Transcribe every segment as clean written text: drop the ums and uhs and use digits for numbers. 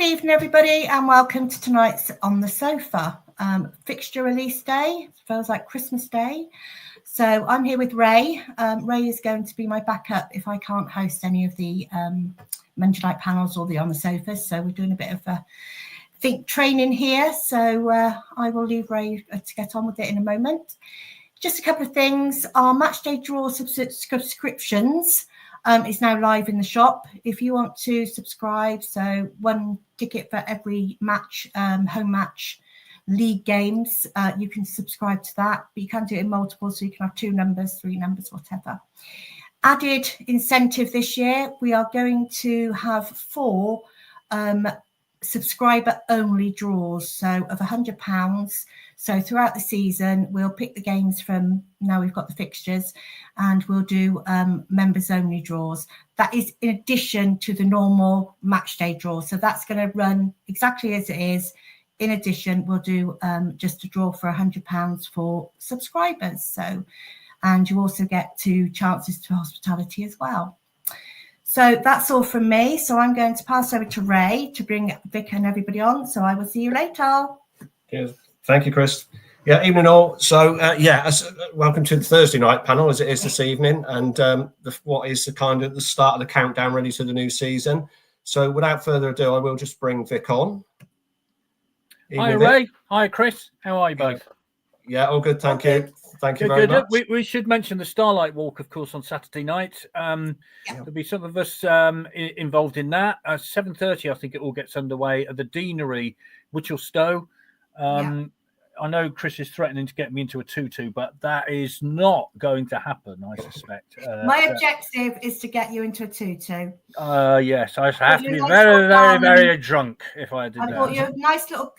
evening, everybody, and welcome to tonight's On the Sofa. Fixture release day. Feels like Christmas Day. So I'm here with Ray. Ray is going to be my backup if I can't host any of the Monday night panels or the On the Sofas. So we're doing a bit of think training here. So I will leave Ray to get on with it in a moment. Just a couple of things. Our matchday draw subscriptions is now live in the shop. If you want to subscribe, so one ticket for every match, home match, league games, you can subscribe to that. But you can do it in multiple, so you can have 2 numbers, 3 numbers, whatever. Added incentive this year, we are going to have 4 subscriber only draws, so of £100. So throughout the season we'll pick the games from, now we've got the fixtures, and we'll do members only draws. That is in addition to the normal match day draw, so that's going to run exactly as it is. In addition, we'll do just a draw for £100 for subscribers. So, and you also get 2 chances to hospitality as well. So that's all from me. So I'm going to pass over to Ray to bring Vic and everybody on. So I will see you later. Cheers. Thank you, Chris. Yeah, evening all. So welcome to the Thursday night panel as it is this evening, and what is the kind of the start of the countdown ready to the new season. So without further ado, I will just bring Vic on. Hi, Ray. Hi, Chris. How are you both? Yeah, all good. Thank you. Thank you very much. We should mention the Starlight Walk, of course, on Saturday night. There'll be some of us involved in that. 7:30, I think it all gets underway at the Deanery, Whitchell-Stowe. I know Chris is threatening to get me into a tutu, but that is not going to happen, I suspect. My objective is to get you into a tutu. Yes, I have to be very, very, very drunk if I did that. I bought you a nice little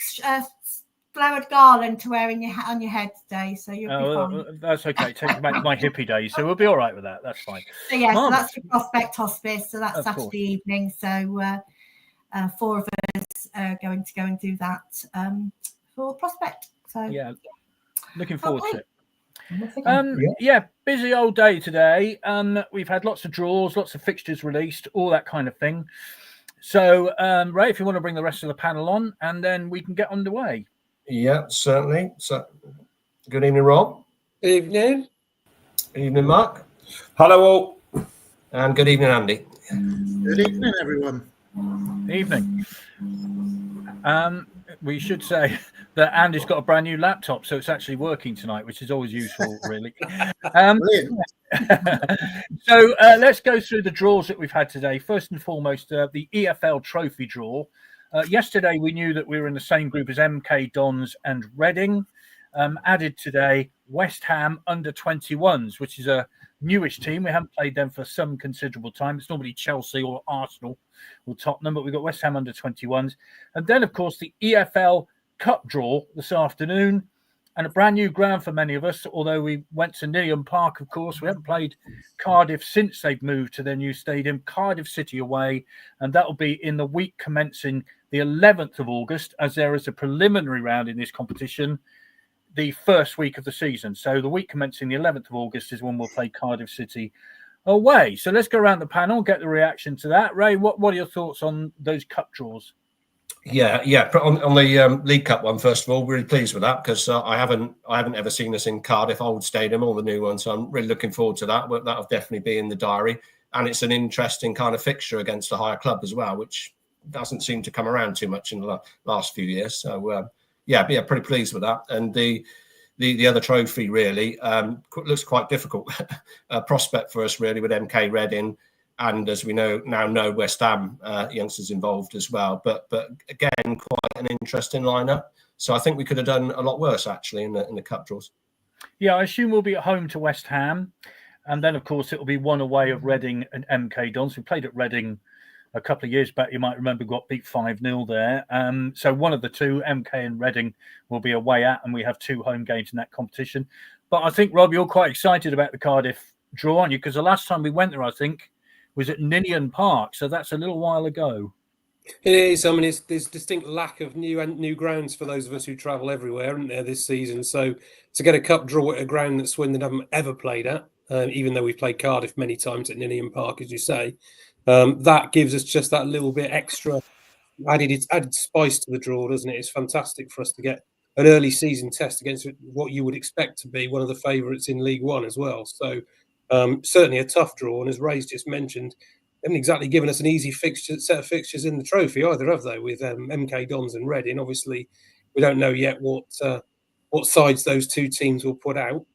flowered garland to wear on your head today, so you'll be fine. That's okay. Take me back to my hippie days, so we'll be all right with that. That's fine. So yeah, so that's the Prospect Hospice. So that's Saturday evening. So 4 of us are going to go and do that for Prospect. So yeah, looking forward to it. Busy old day today. We've had lots of draws, lots of fixtures released, all that kind of thing. So Ray, if you want to bring the rest of the panel on, and then we can get underway. Yeah, certainly. So, good evening, Rob. Evening. Evening, Mark. Hello, all. And good evening, Andy. Good evening, everyone. Evening. We should say that Andy's got a brand new laptop, so it's actually working tonight, which is always useful, really. So let's go through the draws that we've had today. First and foremost, the EFL Trophy draw. Yesterday, we knew that we were in the same group as MK Dons and Reading. Added today, West Ham under-21s, which is a newish team. We haven't played them for some considerable time. It's normally Chelsea or Arsenal or Tottenham, but we've got West Ham under-21s. And then, of course, the EFL Cup draw this afternoon, and a brand new ground for many of us, although we went to Nilliam Park, of course. We haven't played Cardiff since they've moved to their new stadium, Cardiff City away, and that will be in the week commencing the 11th of August, as there is a preliminary round in this competition, the first week of the season. So the week commencing the 11th of August is when we'll play Cardiff City away. So let's go around the panel, get the reaction to that. Ray, what are your thoughts on those cup draws? Yeah. On the League Cup one, first of all, really pleased with that, because I haven't ever seen us in Cardiff Old Stadium or the new one, so I'm really looking forward to that. But that'll definitely be in the diary, and it's an interesting kind of fixture against a higher club as well, which doesn't seem to come around too much in the last few years. So pretty pleased with that. And the other trophy really looks quite difficult prospect for us really, with MK Reading. And as we now know West Ham youngsters involved as well. But again, quite an interesting lineup. So I think we could have done a lot worse actually in the cup draws. Yeah, I assume we'll be at home to West Ham, and then of course it will be one away of Reading and MK Dons. We played at Reading a couple of years back. You might remember got beat 5-0 there. So one of the two, MK and Reading, will be away at, and we have 2 home games in that competition. But I think, Rob, you're quite excited about the Cardiff draw, aren't you? Because the last time we went there, I think, was at Ninian Park, so that's a little while ago. It is. I mean, there's distinct lack of new grounds for those of us who travel everywhere, isn't there, this season? So to get a cup draw at a ground that Swindon haven't ever played at, even though we've played Cardiff many times at Ninian Park, as you say, that gives us just that little bit extra added spice to the draw, doesn't it? It's fantastic for us to get an early season test against what you would expect to be one of the favourites in League One as well. So certainly a tough draw. And as Ray's just mentioned, they haven't exactly given us an easy set of fixtures in the trophy either, have they? With MK Dons and Reading, obviously we don't know yet what sides those two teams will put out,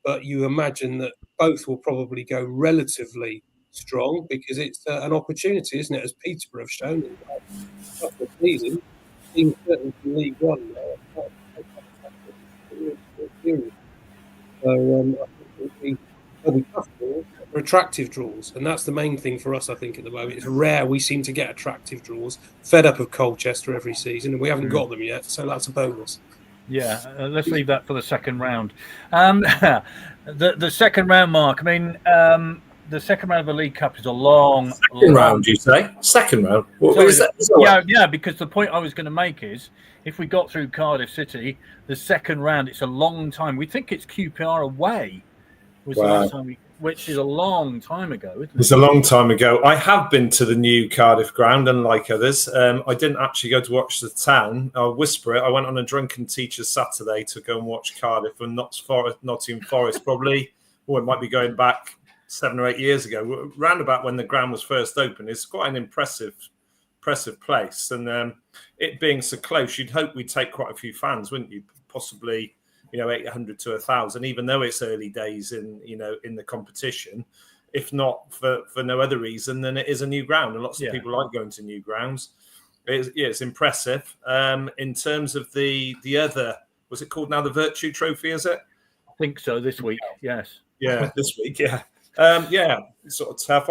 but you imagine that both will probably go relatively strong because it's an opportunity, isn't it? As Peterborough have shown in a couple of seasons, teams certainly from League One now. So I think they'll be tough draws, they're attractive draws, and that's the main thing for us. I think at the moment it's rare we seem to get attractive draws. Fed up of Colchester every season, and we haven't got them yet, so that's a bonus. Yeah, let's leave that for the second round. The second round, Mark. I mean, the second round of the League Cup is a long round. You say second round? What is that? Yeah. Because the point I was going to make is, if we got through Cardiff City, the second round, it's a long time. We think it's QPR away, was the last time which is a long time ago, isn't it? It's a long time ago. I have been to the new Cardiff ground, unlike others. I didn't actually go to watch the town. I'll whisper it. I went on a drunken teacher's Saturday to go and watch Cardiff and Nottingham Forest. Probably, it might be going back 7 or 8 years ago, round about when the ground was first opened. It's quite an impressive place. And it being so close, you'd hope we'd take quite a few fans, wouldn't you? Possibly, 800 to 1,000, even though it's early days in the competition, if not for no other reason than it is a new ground, and lots of people like going to new grounds. It's impressive. In terms of the other, was it called now the Virtue Trophy? Is it? I think so. This week, yes. Yeah, this week, yeah. It's sort of tough.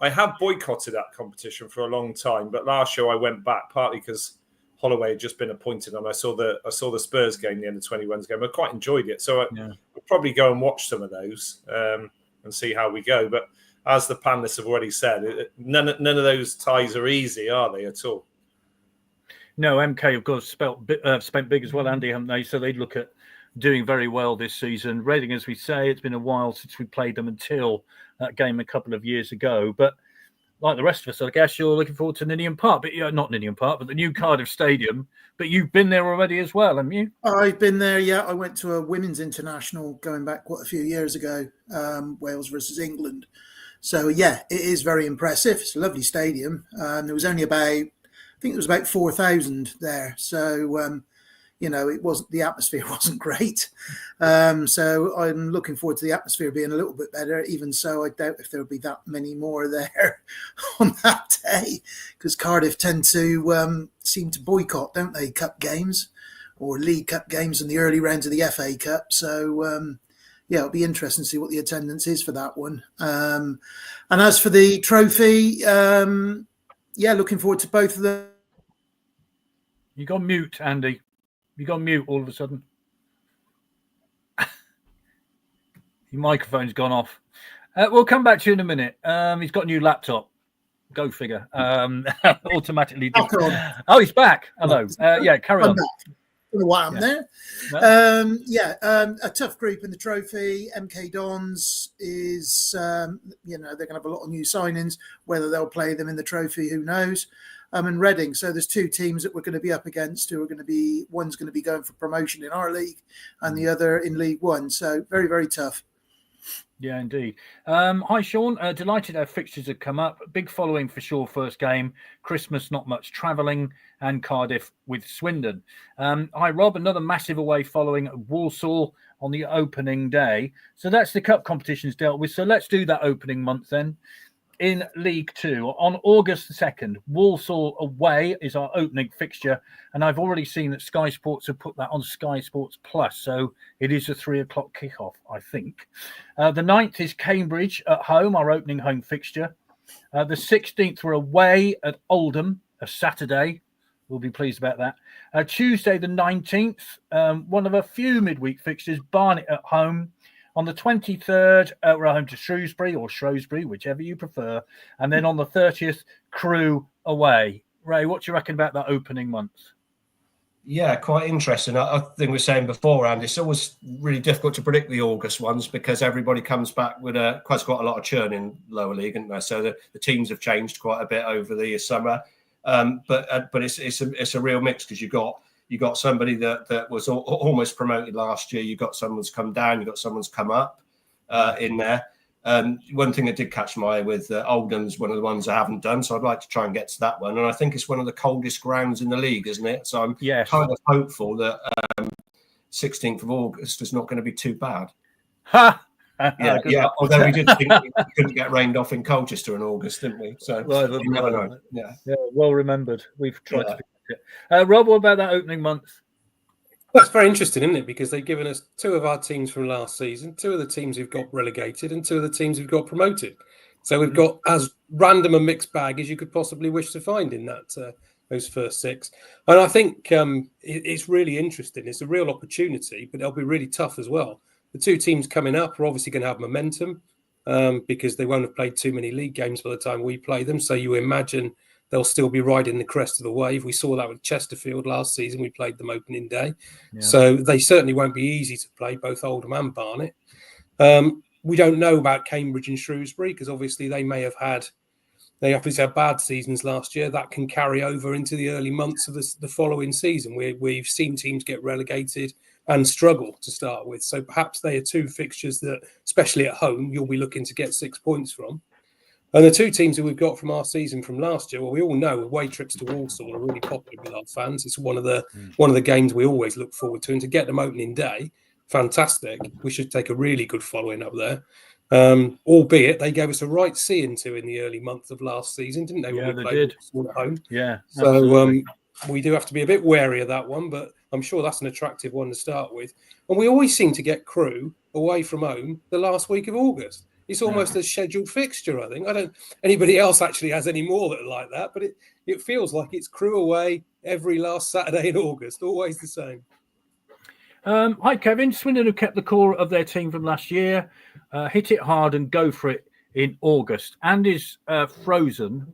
I have boycotted that competition for a long time, but last year I went back partly because Holloway had just been appointed, and I saw the Spurs game, the under-21s game. I quite enjoyed it, so I'll probably go and watch some of those and see how we go. But as the panelists have already said, none of those ties are easy, are they at all? No, MK have got spent big as well, Andy, haven't they? So they look at doing very well this season. Reading, as we say, it's been a while since we played them until that game a couple of years ago, but like the rest of us, I guess you're looking forward to Ninian Park, but not Ninian Park, but the new Cardiff Stadium. But you've been there already as well, haven't you? I've been there, yeah. I went to a women's international going back quite a few years ago, Wales versus England. So, yeah, it is very impressive. It's a lovely stadium. There was only about 4,000 there. So, it wasn't, the atmosphere wasn't great. So I'm looking forward to the atmosphere being a little bit better. Even so, I doubt if there'll be that many more there on that day, because Cardiff tend to seem to boycott, don't they, cup games or League Cup games in the early rounds of the FA Cup. So, it'll be interesting to see what the attendance is for that one. And as for the trophy, looking forward to both of them. You got mute, Andy. You got mute all of a sudden. Your microphone's gone off. We'll come back to you in a minute. He's got a new laptop. Go figure. Automatically. Oh, he's back. Hello. Carry on. Back. I don't know why I'm there. No. A tough group in the trophy. MK Dons is, they're going to have a lot of new signings. Whether they'll play them in the trophy, who knows? And Reading. So there's two teams that we're going to be up against who are going to be, one's going to be going for promotion in our league and the other in League One. So very, very tough. Yeah, indeed. Hi, Sean. Delighted our fixtures have come up. Big following for sure. First game, Christmas, not much travelling, and Cardiff with Swindon. Hi, Rob. Another massive away following Walsall on the opening day. So that's the cup competitions dealt with. So let's do that opening month then. In League Two, on August the 2nd, Walsall away is our opening fixture. And I've already seen that Sky Sports have put that on Sky Sports Plus. So it is a 3:00 kickoff, I think. The 9th is Cambridge at home, our opening home fixture. The 16th, we're away at Oldham, a Saturday. We'll be pleased about that. Tuesday, the 19th, one of a few midweek fixtures, Barnet at home. On the 23rd, we're home to Shrewsbury, whichever you prefer. And then on the 30th, Crewe away. Ray, what do you reckon about that opening month? Yeah, quite interesting. I think we were saying beforehand, it's always really difficult to predict the August ones because everybody comes back with quite a lot of churn in lower league, isn't there? So the teams have changed quite a bit over the summer. But it's a real mix, because you got somebody that was almost promoted last year. You got someone's come down. You got someone's come up in there. One thing that did catch my eye with Oldham's one of the ones I haven't done, so I'd like to try and get to that one. And I think it's one of the coldest grounds in the league, isn't it? So I'm kind of hopeful that 16th of August is not going to be too bad. Yeah. Although we did think we couldn't get rained off in Colchester in August, didn't we? So you never know. Yeah, well remembered. We've tried to forget it. Rob, what about that opening month? That's very interesting, isn't it? Because they've given us 2 of our teams from last season, 2 of the teams who've got relegated, and 2 of the teams who've got promoted. So we've got as random a mixed bag as you could possibly wish to find in that those first 6. And I think it's really interesting. It's a real opportunity, but it'll be really tough as well. The 2 teams coming up are obviously going to have momentum because they won't have played too many league games by the time we play them. So you imagine they'll still be riding the crest of the wave. We saw that with Chesterfield last season. We played them opening day. Yeah. So they certainly won't be easy to play, both Oldham and Barnet. We don't know about Cambridge and Shrewsbury because obviously they obviously had bad seasons last year. That can carry over into the early months of the following season. We've seen teams get relegated and struggle to start with. So perhaps they are 2 fixtures that, especially at home, you'll be looking to get 6 points from. And the 2 teams that we've got from our season from last year, well, we all know away trips to Walsall are really popular with our fans. It's one of the games we always look forward to. And to get them opening day, fantastic. We should take a really good following up there. Albeit they gave us a right seeing to in the early month of last season, didn't they? Yeah, when we they played did. At home. Yeah. So we do have to be a bit wary of that one, but I'm sure that's an attractive one to start with. And we always seem to get Crewe away from home the last week of August. It's almost a scheduled fixture, I think. I don't. Anybody else actually has any more that are like that, but it feels like it's Crewe away every last Saturday in August, always the same. Hi, Kevin. Swindon, who kept the core of their team from last year, hit it hard and go for it in August, and is frozen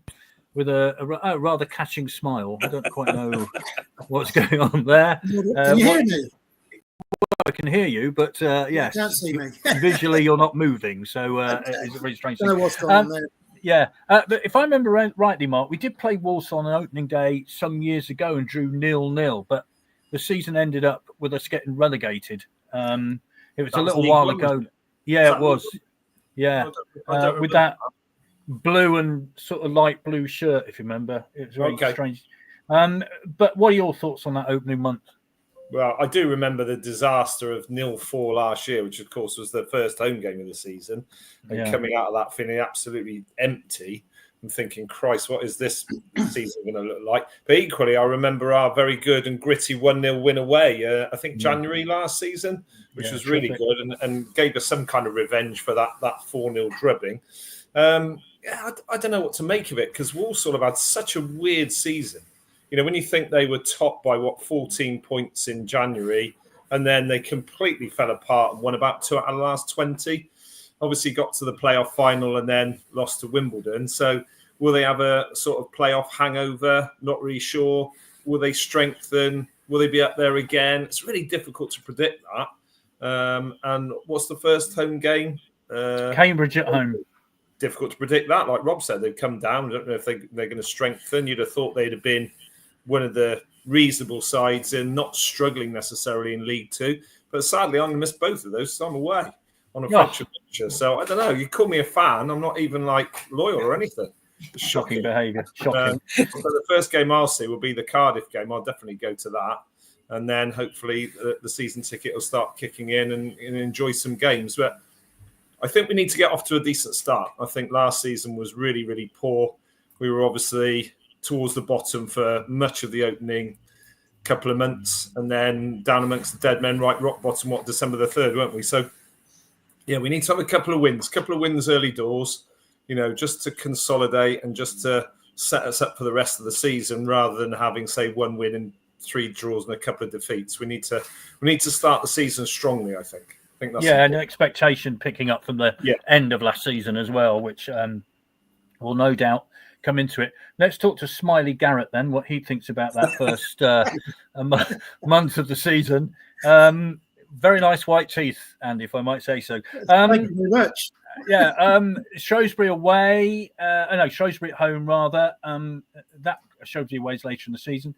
with a rather catching smile. I don't quite know what's going on there. Can you hear me? I can hear you, but yes, you can't see me. Visually you're not moving, so it's a very strange thing. I don't know what's going on there. Yeah, but if I remember rightly, Mark, we did play Walsall on an opening day some years ago and drew 0-0, but the season ended up with us getting relegated. It was a little while ago. Yeah, it was. Yeah, with that blue and sort of light blue shirt, if you remember. It was very strange. But what are your thoughts on that opening month? Well, I do remember the disaster of 0-4 last year, which of course was the first home game of the season, and coming out of that feeling absolutely empty and thinking, Christ, what is this season going to look like? But equally, I remember our very good and gritty 1-0 win away, I think January last season, which was really good and gave us some kind of revenge for that 4-0 drubbing. I don't know what to make of it because Walsall have had such a weird season. You know, when you think they were topped by 14 points in January, and then they completely fell apart and won about 2 out of the last 20. Obviously got to the playoff final and then lost to Wimbledon. So will they have a sort of playoff hangover? Not really sure. Will they strengthen? Will they be up there again? It's really difficult to predict that. And what's the first home game? Cambridge at home. Difficult to predict that. Like Rob said, they've come down. I don't know if they're going to strengthen. You'd have thought they'd have been one of the reasonable sides and not struggling necessarily in League Two. But sadly, I'm going to miss both of those, so I'm away on a fixture. So I don't know. You call me a fan. I'm not even like loyal or anything. Shocking behaviour. Shocking. So the first game I'll see will be the Cardiff game. I'll definitely go to that. And then hopefully the season ticket will start kicking in and enjoy some games. But I think we need to get off to a decent start. I think last season was really, really poor. We were obviously towards the bottom for much of the opening couple of months and then down amongst the dead men, right rock bottom, December the 3rd, weren't we? So, yeah, we need to have a couple of wins early doors, you know, just to consolidate and just to set us up for the rest of the season rather than having, say, 1 win and 3 draws and a couple of defeats. We need to start the season strongly, I think. That's and expectation picking up from the end of last season as well, which will no doubt come into it. Let's talk to Smiley Garrett then, what he thinks about that first month of the season. Very nice white teeth, Andy, if I might say so. Thank you very much. Shrewsbury away. Shrewsbury at home, rather. That Shrewsbury Ways later in the season.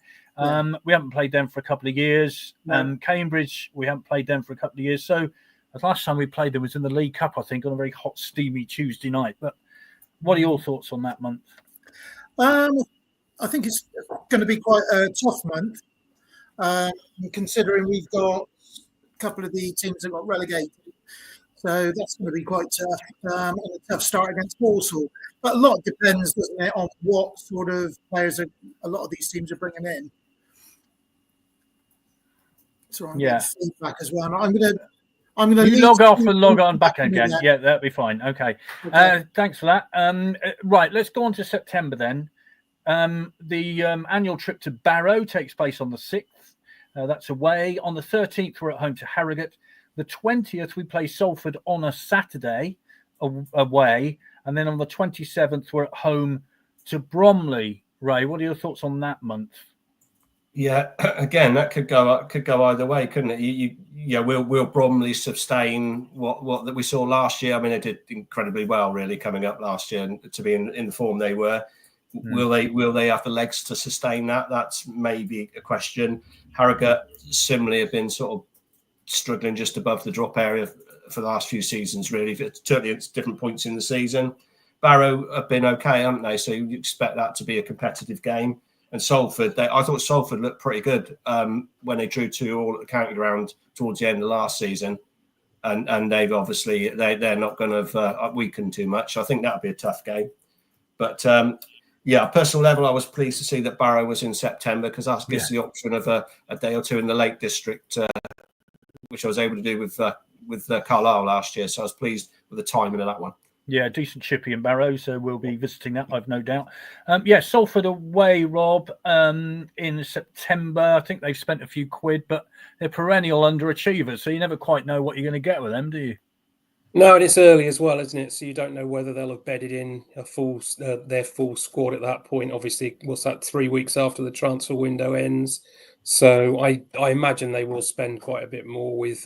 We haven't played them for a couple of years. No. Cambridge, we haven't played them for a couple of years. So the last time we played them was in the League Cup, I think, on a very hot, steamy Tuesday night. But what are your thoughts on that month? I think it's going to be quite a tough month, considering we've got a couple of the teams that got relegated. So that's going to be quite tough, and a tough start against Walsall. But a lot depends, doesn't it, on what sort of players a lot of these teams are bringing in. So I'm getting feedback as well. I'm going to log off and log on back again. Yeah, that'll be fine. Okay. Thanks for that. Right, let's go on to September then. The annual trip to Barrow takes place on the 6th. That's away. On the 13th, we're at home to Harrogate. The 20th, we play Salford on a Saturday away. And then on the 27th, we're at home to Bromley. Ray, what are your thoughts on that month? Yeah, again, that could go either way, couldn't it? Will Bromley sustain what that we saw last year? I mean, they did incredibly well, really, coming up last year, and to be in the form they were. Will they have the legs to sustain that? That's maybe a question. Harrogate similarly have been sort of struggling just above the drop area for the last few seasons, really. Certainly at different points in the season. Barrow have been okay, haven't they? So you expect that to be a competitive game. And Salford, I thought Salford looked pretty good when they drew 2 all at the county ground towards the end of last season. And they've obviously, they're not going to have weakened too much. I think that'd be a tough game. But personal level, I was pleased to see that Barrow was in September, because that gives the option of a day or two in the Lake District, which I was able to do with Carlisle last year. So I was pleased with the timing of that one. Yeah, decent chippy in Barrow, so we'll be visiting that, I've no doubt. Salford away, Rob, in September. I think they've spent a few quid, but they're perennial underachievers, so you never quite know what you're going to get with them, do you? No, and it's early as well, isn't it? So you don't know whether they'll have bedded in their full squad at that point. Obviously, what's that, 3 weeks after the transfer window ends? So I imagine they will spend quite a bit more with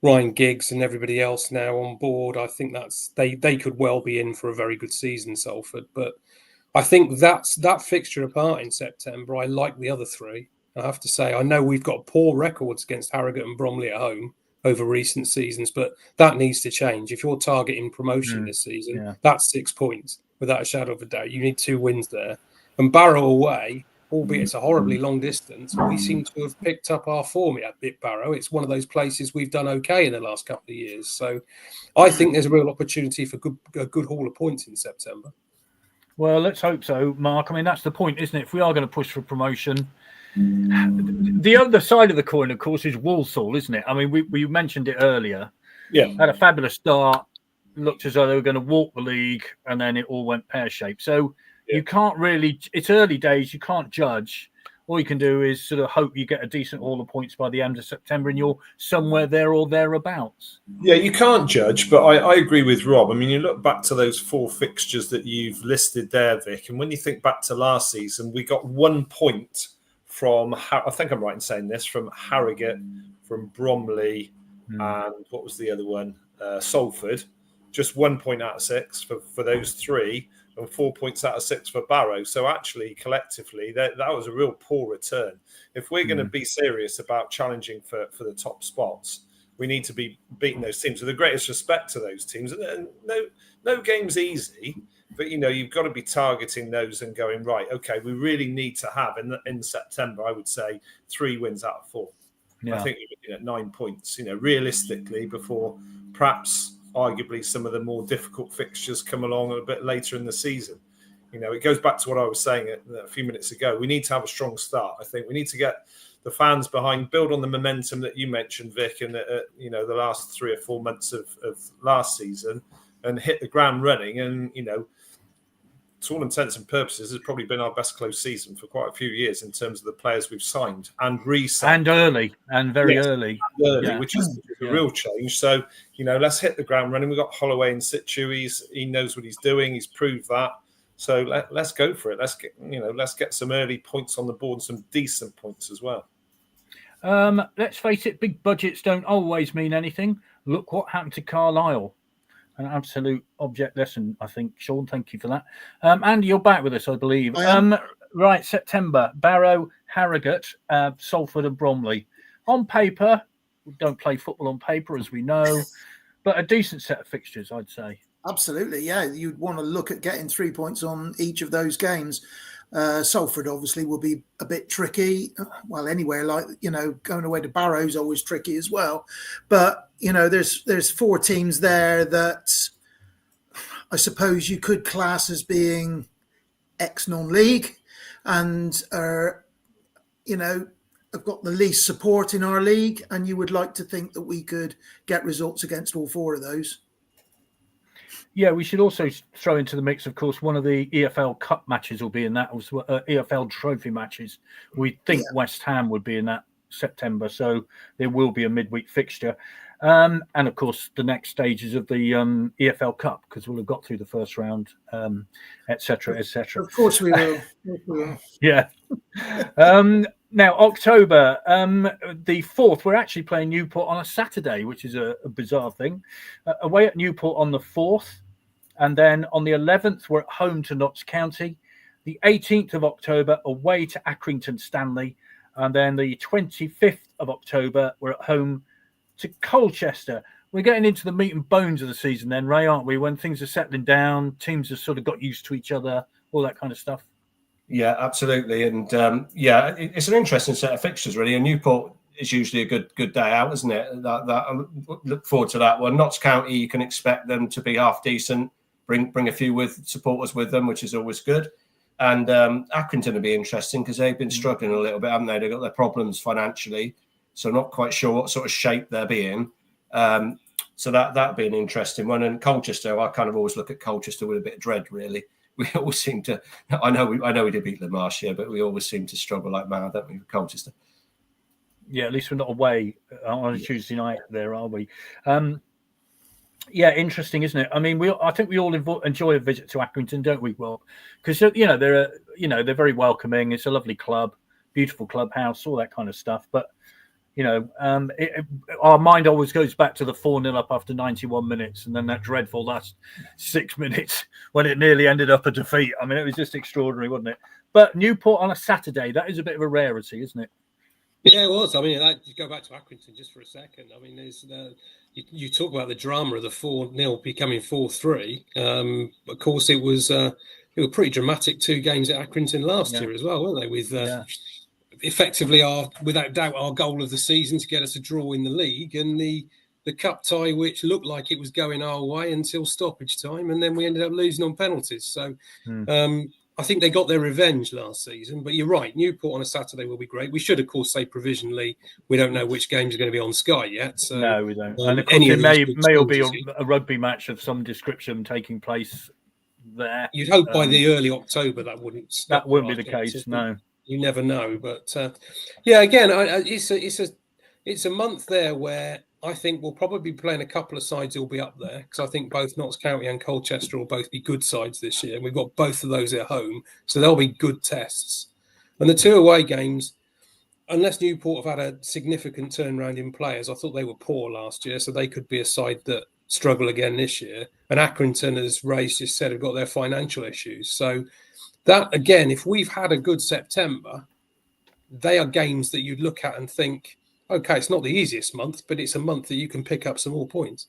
Ryan Giggs and everybody else now on board. I think they could well be in for a very good season, Salford. But I think that fixture apart in September, I like the other 3. I have to say, I know we've got poor records against Harrogate and Bromley at home over recent seasons, but that needs to change. If you're targeting promotion this season, that's 6 points without a shadow of a doubt. You need 2 wins there. And Barrow away, albeit it's a horribly long distance, we seem to have picked up our form at Barrow. It's one of those places we've done okay in the last couple of years. So I think there's a real opportunity for a good haul of points in September. Well, let's hope so, Mark. I mean, that's the point, isn't it? If we are going to push for promotion, the other side of the coin, of course, is Walsall, isn't it? I mean, we mentioned it earlier. Yeah. Had a fabulous start, looked as though they were going to walk the league, and then it all went pear-shaped. So you can't really, it's early days, you can't judge. All you can do is sort of hope you get a decent haul of points by the end of September and you're somewhere there or thereabouts. Yeah, you can't judge, but I agree with Rob. I mean, you look back to those 4 fixtures that you've listed there, Vic, and when you think back to last season, we got 1 point from, I think I'm right in saying this, from Harrogate, from Bromley, and what was the other one? Salford. Just 1 point out of 6 for those 3. And 4 points out of 6 for Barrow. So actually, collectively, that was a real poor return. If we're going to be serious about challenging for the top spots, we need to be beating those teams with the greatest respect to those teams. And no game's easy, but you've got to be targeting those and going, right, okay, we really need to have in September, I would say 3 wins out of 4. Yeah. I think you're looking at 9 points, realistically, before perhaps arguably some of the more difficult fixtures come along a bit later in the season. It goes back to what I was saying a few minutes ago. We need to have a strong start. I think we need to get the fans behind, build on the momentum that you mentioned, Vic, in the last 3 or 4 months of last season, and hit the ground running. And to all intents and purposes, it's probably been our best close season for quite a few years in terms of the players we've signed and re-signed. And early, and very early. Which is a real change. So, let's hit the ground running. We've got Holloway in situ. He knows what he's doing. He's proved that. So let's go for it. Let's get some early points on the board and some decent points as well. Let's face it, big budgets don't always mean anything. Look what happened to Carlisle. An absolute object lesson, I think. Sean, thank you for that. Andy, you're back with us, I believe. Right, September. Barrow, Harrogate, Salford and Bromley. On paper, we don't play football on paper, as we know, but a decent set of fixtures, I'd say. Absolutely, yeah. You'd want to look at getting 3 points on each of those games. Salford obviously will be a bit tricky. Well, anywhere like, going away to Barrow's always tricky as well. But, there's 4 teams there that I suppose you could class as being ex-non-league and are, have got the least support in our league. And you would like to think that we could get results against all 4 of those. Yeah, we should also throw into the mix, of course, one of the EFL Cup matches will be in that, EFL Trophy matches. We think West Ham would be in that September, so there will be a midweek fixture. And, of course, the next stages of the EFL Cup, because we'll have got through the first round, et cetera, et cetera. Of course we will. Yeah. Now, October, the 4th, we're actually playing Newport on a Saturday, which is a bizarre thing. Away at Newport on the 4th. And then on the 11th, we're at home to Notts County. The 18th of October, away to Accrington Stanley. And then the 25th of October, we're at home to Colchester. We're getting into the meat and bones of the season then, Ray, aren't we? When things are settling down, teams have sort of got used to each other, all that kind of stuff. Yeah, absolutely. And it's an interesting set of fixtures, really. And Newport is usually a good day out, isn't it? That I look forward to that one. Notts County, you can expect them to be half decent, bring a few supporters with them, which is always good. And Accrington will be interesting because they've been struggling a little bit, haven't they? They've got their problems financially, so not quite sure what sort of shape they'll be in. So that'd be an interesting one. And Colchester, I kind of always look at Colchester with a bit of dread, really. We always seem to. I know we did beat them last year, but we always seem to struggle like mad, don't we, with Colchester? Yeah, at least we're not away on a Tuesday night there, are we? Yeah, interesting, isn't it? I mean, I think we all enjoy a visit to Accrington, don't we? Well, because they're very welcoming. It's a lovely club, beautiful clubhouse, all that kind of stuff. But our mind always goes back to the 4-0 up after 91 minutes, and then that dreadful last 6 minutes when it nearly ended up a defeat. I mean, it was just extraordinary, wasn't it? But Newport on a Saturday, that is a bit of a rarity, isn't it? Yeah, it was. I mean, to go back to Accrington just for a second. I mean, there's you talk about the drama of the 4-0 becoming 4-3. Of course, it was pretty dramatic 2 games at Accrington last year as well, weren't they? With effectively without doubt, our goal of the season to get us a draw in the league, and the cup tie, which looked like it was going our way until stoppage time, and then we ended up losing on penalties. So. I think they got their revenge last season, but you're right. Newport on a Saturday will be great. We should, of course, say provisionally we don't know which games are going to be on Sky yet. So, no, we don't. And of course, there may be a rugby match of some description taking place there. You'd hope by the early October that wouldn't. That wouldn't be the case. No, you never know. But again, it's a month there where I think we'll probably be playing a couple of sides who'll be up there, because I think both Notts County and Colchester will both be good sides this year. We've got both of those at home, so they'll be good tests. And the 2 away games, unless Newport have had a significant turnaround in players, I thought they were poor last year, so they could be a side that struggle again this year. And Accrington, as Ray's just said, have got their financial issues. So that, again, if we've had a good September, they are games that you'd look at and think, okay, it's not the easiest month, but it's a month that you can pick up some more points.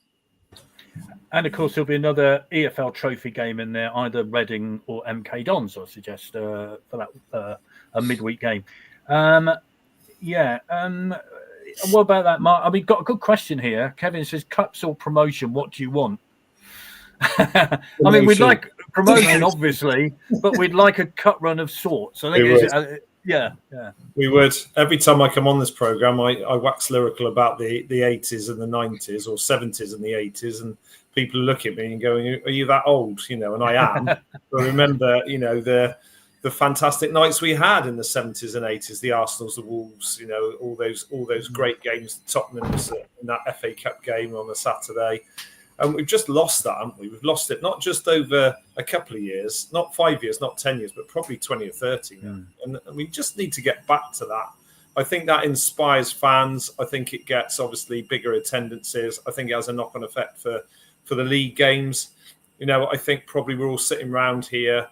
And, of course, there'll be another EFL Trophy game in there, either Reading or MK Dons, I suggest, for that a midweek game. What about that, Mark? I mean, got a good question here. Kevin says, cups or promotion, what do you want? I mean, we'd like promotion, obviously, but we'd like a cup run of sorts. I think Yeah. We would. Every time I come on this program, I wax lyrical about the 80s and the 90s, or 70s and the 80s, and people look at me and going, "Are you that old?" And I am. But remember, the fantastic nights we had in the 70s and 80s, the Arsenals, the Wolves, all those great games, Tottenham's in that FA Cup game on a Saturday. And we've just lost that, haven't we? We've lost it not just over a couple of years, not 5 years, not 10 years, but probably 20 or 30 now. And we just need to get back to that. I think that inspires fans. I think it gets, obviously, bigger attendances. I think it has a knock-on effect for the league games. I think probably we're all sitting around here.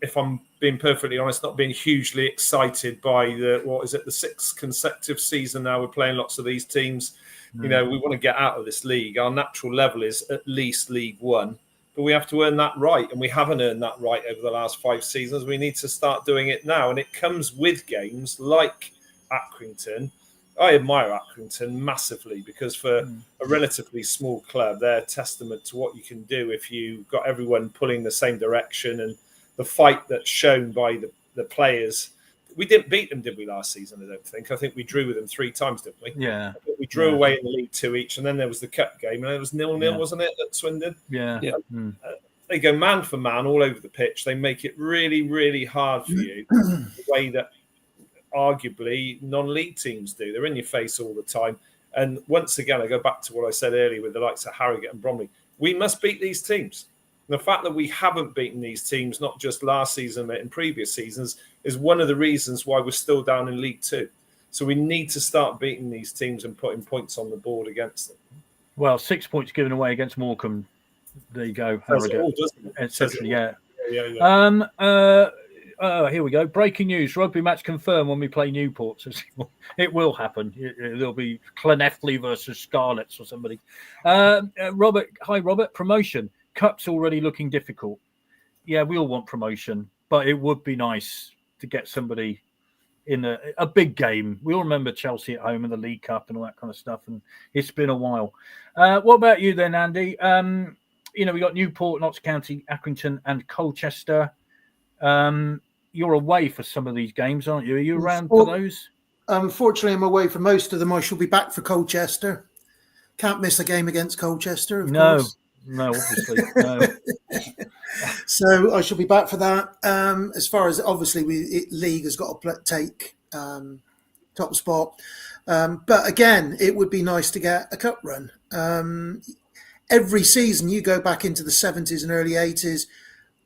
If I'm being perfectly honest, not being hugely excited by the 6th consecutive season now. We're playing lots of these teams. You know, we want to get out of this league. Our natural level is at least League One, but we have to earn that right, and we haven't earned that right over the last 5 seasons. We need to start doing it now, and it comes with games like Accrington. I admire Accrington massively because for a relatively small club, they're a testament to what you can do if you've got everyone pulling the same direction, and the fight that's shown by the players. We didn't beat them, did we, last season? I don't think. I think we drew with them 3 times, didn't we? Yeah. We drew away in the League 2 each, and then there was the cup game, and it was 0-0, wasn't it, at Swindon? Yeah. They go man for man all over the pitch. They make it really, really hard for you, the way that arguably non-league teams do. They're in your face all the time. And once again, I go back to what I said earlier with the likes of Harrogate and Bromley. We must beat these teams. The fact that we haven't beaten these teams, not just last season, but in previous seasons, is one of the reasons why we're still down in League 2. So we need to start beating these teams and putting points on the board against them. Well, 6 points given away against Morecambe. There you go. Harrogate. Essentially, yeah. Here we go. Breaking news. Rugby match confirmed when we play Newport. It will happen. There'll be Llanelli versus Scarlets or somebody. Robert. Hi, Robert. Promotion. Cup's already looking difficult. Yeah, we all want promotion, but it would be nice to get somebody in a big game. We all remember Chelsea at home and the League Cup and all that kind of stuff, and it's been a while. What about you then, Andy? We got Newport, Notts County, Accrington, and Colchester. You're away for some of these games, aren't you? Are you around for those? Unfortunately, I'm away for most of them. I shall be back for Colchester. Can't miss a game against Colchester, of course. No, obviously. No. So I shall be back for that. As far as obviously league has got to take top spot. But again, it would be nice to get a cup run. Every season you go back into the 70s and early 80s,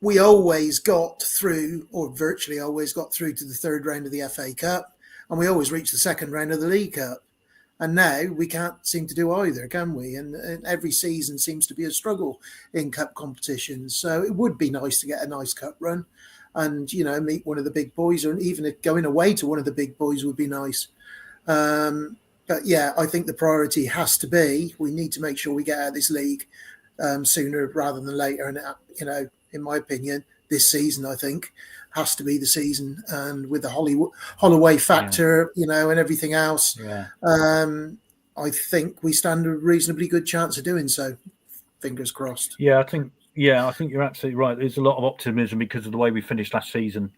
we always got through, or virtually always got through to the 3rd round of the FA Cup, and we always reached the 2nd round of the League Cup. And now we can't seem to do either, can we? And every season seems to be a struggle in cup competitions. So it would be nice to get a nice cup run and, meet one of the big boys, or even if going away to one of the big boys would be nice. But yeah, I think the priority has to be, we need to make sure we get out of this league sooner rather than later. And, in my opinion, this season, I think, has to be the season. And with the Holloway factor, and everything else, I think we stand a reasonably good chance of doing so. Fingers crossed. I think you're absolutely right. There's a lot of optimism because of the way we finished last season.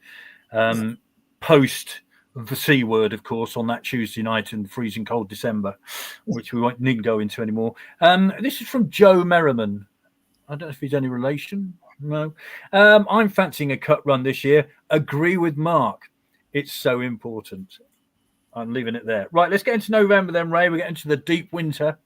Post the C word, of course, on that Tuesday night in freezing cold December, which we needn't go into anymore. This is from Joe Merriman. I don't know if he's any relation. No. I'm fancying a cut run this year. Agree with Mark. It's so important. I'm leaving it there. Right, let's get into November then, Ray. We get into the deep winter,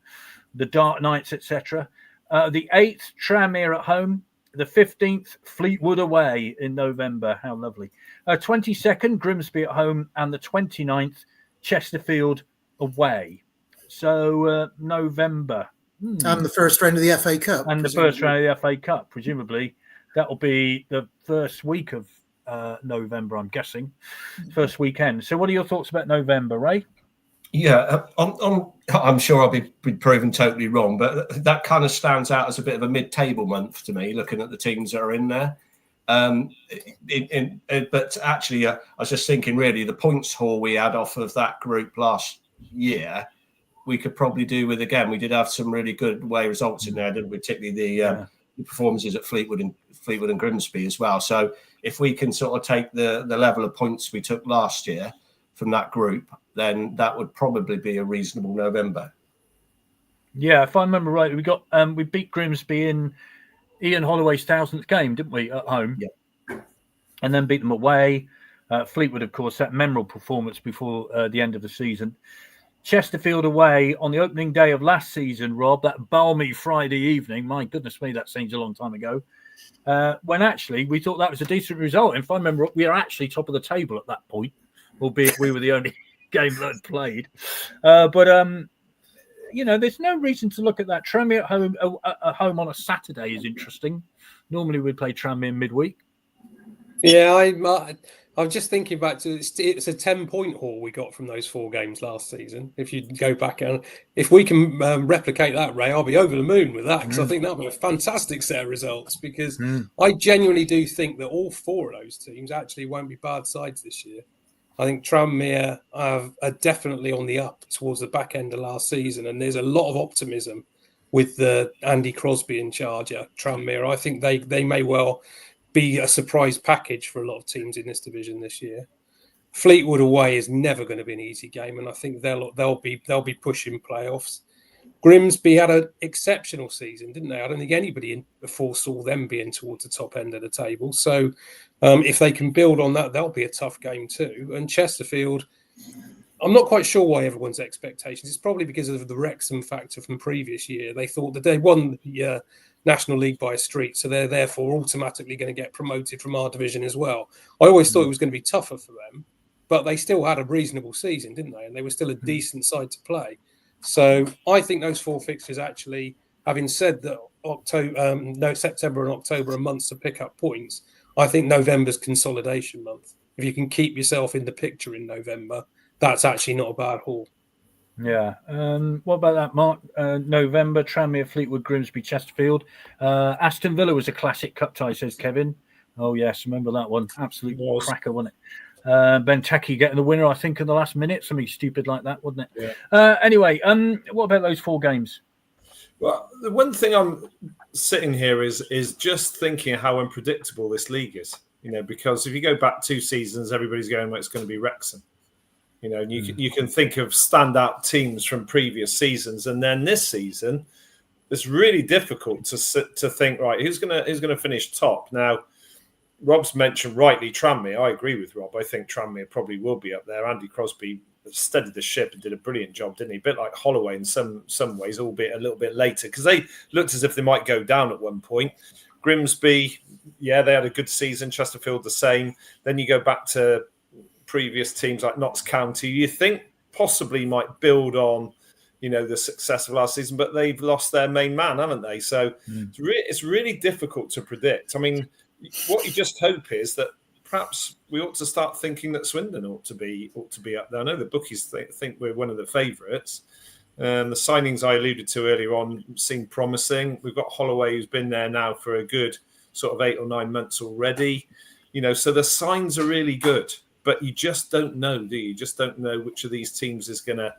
the dark nights, etc. The 8th, Tranmere at home. The 15th, Fleetwood away in November. How lovely. 22nd, Grimsby at home. And the 29th, Chesterfield away. So November. And the first round of the FA Cup. And the first round of the FA Cup, presumably. That'll be the first week of November, I'm guessing. First weekend. So what are your thoughts about November, Ray? Yeah, I'm sure I'll be proven totally wrong, but that kind of stands out as a bit of a mid-table month to me, looking at the teams that are in there. But actually, I was just thinking, really, the points haul we had off of that group last year, we could probably do with again. We did have some really good away results in there, didn't we? Particularly the performances at Fleetwood and Grimsby as well. So if we can sort of take the level of points we took last year from that group, then that would probably be a reasonable November. Yeah, if I remember right, we beat Grimsby in Ian Holloway's 1000th game, didn't we, at home? Yeah. And then beat them away. Fleetwood, of course, that memorable performance before the end of the season. Chesterfield away on the opening day of last season, Rob, that balmy Friday evening. My goodness me, that seems a long time ago. When actually we thought that was a decent result. And if I remember, we are actually top of the table at that point, albeit we were the only game that had played. There's no reason to look at that. Tranmere at home on a Saturday is interesting. Normally we play Tranmere midweek. Yeah, I'm just thinking back to it's a 10-point haul we got from those 4 games last season. If you go back and if we can replicate that, Ray, I'll be over the moon with that, because I think that'll be a fantastic set of results. Because I genuinely do think that all 4 of those teams actually won't be bad sides this year. I think Tranmere are definitely on the up towards the back end of last season, and there's a lot of optimism with the Andy Crosby in charge at Tranmere. I think they may well be a surprise package for a lot of teams in this division this year. Fleetwood away is never going to be an easy game, and I think they'll be pushing playoffs. Grimsby had an exceptional season, didn't they? I don't think anybody foresaw them being towards the top end of the table. So if they can build on that, that'll be a tough game too. And Chesterfield, I'm not quite sure why everyone's expectations. It's probably because of the Wrexham factor from previous year. They thought that they won the National League by a street, so they're therefore automatically going to get promoted from our division as well. I always thought it was going to be tougher for them, but they still had a reasonable season, didn't they? And they were still a decent side to play. So I think those 4 fixtures actually, having said that September and October are months to pick up points, I think November's consolidation month. If you can keep yourself in the picture in November, that's actually not a bad haul. Yeah. What about that, Mark? November, Tranmere, Fleetwood, Grimsby, Chesterfield. Aston Villa was a classic cup tie, says Kevin. Oh, yes. Remember that one. Absolute cracker, wasn't it? Benteke getting the winner, I think, in the last minute. Something stupid like that, wasn't it? Yeah. Anyway, what about those 4 games? Well, the one thing I'm sitting here is just thinking how unpredictable this league is. Because if you go back 2 seasons, everybody's going, well, it's going to be Wrexham. And you can think of standout teams from previous seasons, and then this season, it's really difficult to think, right, who's gonna finish top. Now, Rob's mentioned rightly Tranmere. I agree with Rob. I think Tranmere probably will be up there. Andy Crosby steadied the ship and did a brilliant job, didn't he? A bit like Holloway in some ways, albeit a little bit later, because they looked as if they might go down at one point. Grimsby, yeah, they had a good season. Chesterfield the same. Then you go back to previous teams like Notts County, you think possibly might build on, the success of last season, but they've lost their main man, haven't they? So it's really difficult to predict. I mean, what you just hope is that perhaps we ought to start thinking that Swindon ought to be up there. I know the bookies think we're one of the favourites. The signings I alluded to earlier on seem promising. We've got Holloway, who's been there now for a good sort of 8 or 9 months already. So the signs are really good. But you just don't know, do you? You just don't know which of these teams is gonna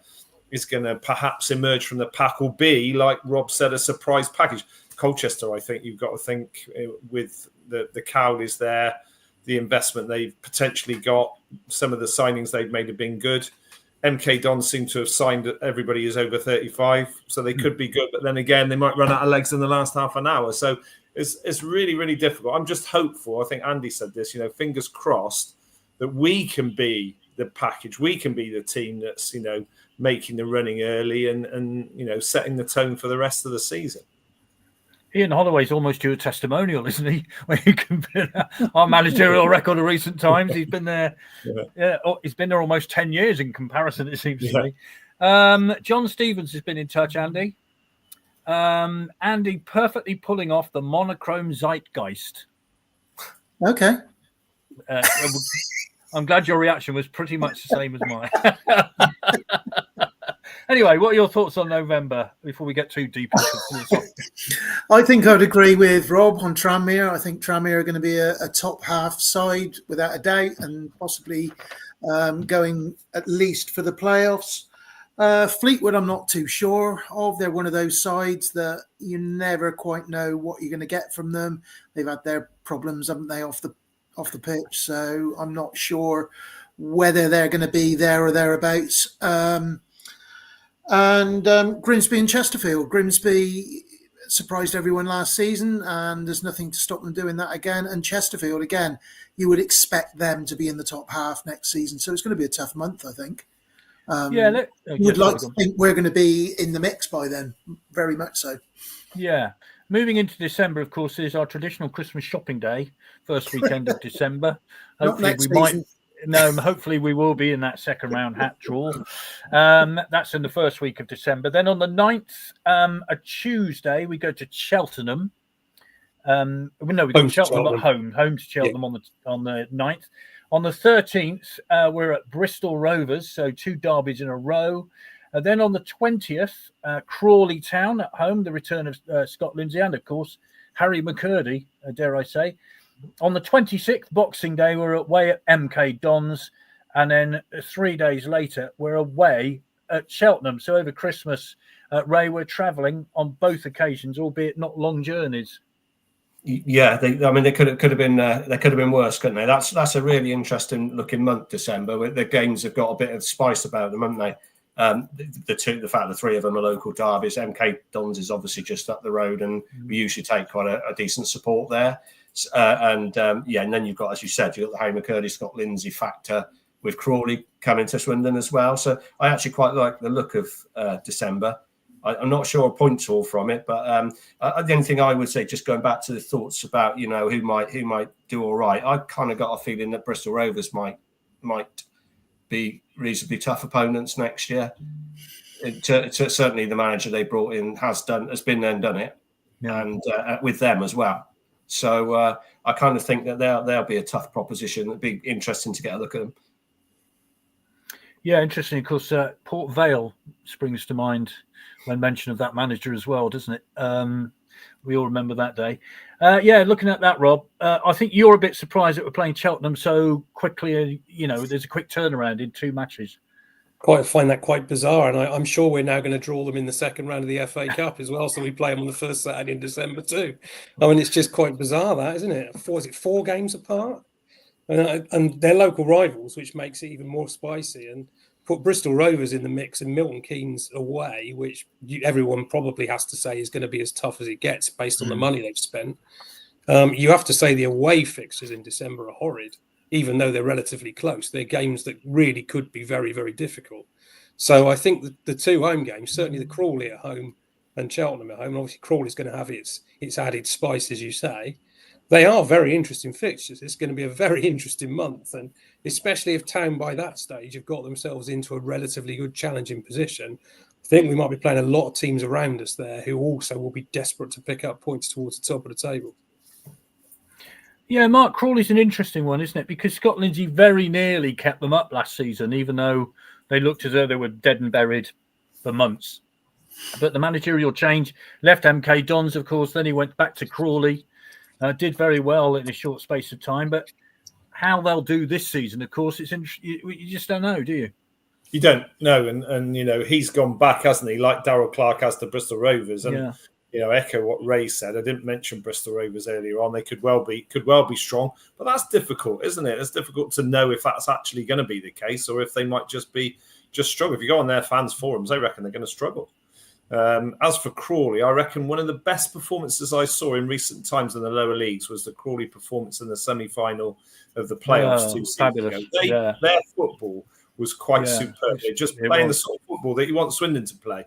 perhaps emerge from the pack or be, like Rob said, a surprise package. Colchester, I think you've got to think with the Cowleys there, the investment they've potentially got, some of the signings they've made have been good. MK Dons seem to have signed everybody is over 35, so they could be good. But then again, they might run out of legs in the last half an hour. So it's really, really difficult. I'm just hopeful. I think Andy said this, fingers crossed, that we can be the package, we can be the team that's, making the running early and setting the tone for the rest of the season. Ian Holloway's almost due a testimonial, isn't he? When you compare our managerial record of recent times, he's been there. He's been there almost 10 years in comparison, it seems to me. John Stevens has been in touch, Andy. Andy perfectly pulling off the monochrome zeitgeist. Okay. I'm glad your reaction was pretty much the same as mine. Anyway, what are your thoughts on November before we get too deep into this? I think I'd agree with Rob on Tranmere. I think Tranmere are going to be a top half side without a doubt, and possibly going at least for the playoffs. Fleetwood, I'm not too sure of. They're one of those sides that you never quite know what you're going to get from them. They've had their problems, haven't they, off the pitch? So I'm not sure whether they're going to be there or thereabouts. And Grimsby and Chesterfield. Grimsby surprised everyone last season, and there's nothing to stop them doing that again. And Chesterfield, again, you would expect them to be in the top half next season. So it's going to be a tough month, I think. Would like to think we're going to be in the mix by then, very much so. Yeah. Moving into December, of course, is our traditional Christmas shopping day, first weekend of December. Hopefully hopefully we will be in that second round hat draw. That's in the first week of December. Then on the 9th, a Tuesday, we go to Cheltenham. No, we've got Home to Cheltenham at Cheltenham. home to Cheltenham on the 9th. On the 13th, we're at Bristol Rovers, so 2 derbies in a row. Then on the 20th, Crawley Town at home, the return of Scott Lindsay and, of course, Harry McCurdy, dare I say. On the 26th, Boxing Day, we're away at MK Dons. And then 3 days later, we're away at Cheltenham. So over Christmas, Ray, we're travelling on both occasions, albeit not long journeys. Yeah, they could have been worse, couldn't they? That's a really interesting looking month, December. The games have got a bit of spice about them, haven't they? The fact the 3 of them are local derbies. MK Dons is obviously just up the road, and we usually take quite a decent support there. And then you've got, as you said, you've got the Harry McCurdy, Scott Lindsay factor with Crawley coming to Swindon as well. So I actually quite like the look of December. I'm not sure a point's all from it, but the only thing I would say, just going back to the thoughts about who might do all right, I kind of got a feeling that Bristol Rovers might be reasonably tough opponents next year. Certainly, the manager they brought in has been there and done it, and with them as well. So I kind of think that they'll be a tough proposition. It'd be interesting to get a look at them. Yeah, interesting. Of course, Port Vale springs to mind when mention of that manager as well, doesn't it? We all remember that day. Looking at that, Rob, I think you're a bit surprised that we're playing Cheltenham so quickly. There's a quick turnaround in 2 matches. Find that quite bizarre, and I'm sure we're now going to draw them in the second round of the FA Cup as well. So we play them on the first Saturday in December too. I mean, it's just quite bizarre, that, isn't it? Was it 4 games apart? And they're local rivals, which makes it even more spicy. And put Bristol Rovers in the mix and Milton Keynes away, which everyone probably has to say is going to be as tough as it gets based on the money they've spent. You have to say the away fixtures in December are horrid, even though they're relatively close. They're games that really could be very, very difficult. So I think the 2 home games, certainly the Crawley at home and Cheltenham at home, and obviously Crawley's going to have its added spice, as you say. They are very interesting fixtures. It's going to be a very interesting month, and especially if Town by that stage have got themselves into a relatively good challenging position, I think we might be playing a lot of teams around us there who also will be desperate to pick up points towards the top of the table. Yeah, Mark, Crawley's an interesting one, isn't it? Because Scott Lindsay very nearly kept them up last season, even though they looked as though they were dead and buried for months. But the managerial change left MK Dons, of course. Then he went back to Crawley. Did very well in a short space of time, but how they'll do this season, of course, you just don't know, do you? You don't know, and he's gone back, hasn't he? Like Darryl Clark has to Bristol Rovers, and echo what Ray said. I didn't mention Bristol Rovers earlier on. They could well be strong, but that's difficult, isn't it? It's difficult to know if that's actually going to be the case, or if they might just struggle. If you go on their fans' forums, they reckon they're going to struggle. As for Crawley, I reckon one of the best performances I saw in recent times in the lower leagues was the Crawley performance in the semi-final of the playoffs 2 seasons ago. Their football was quite superb. They're just playing the sort of football that you want Swindon to play.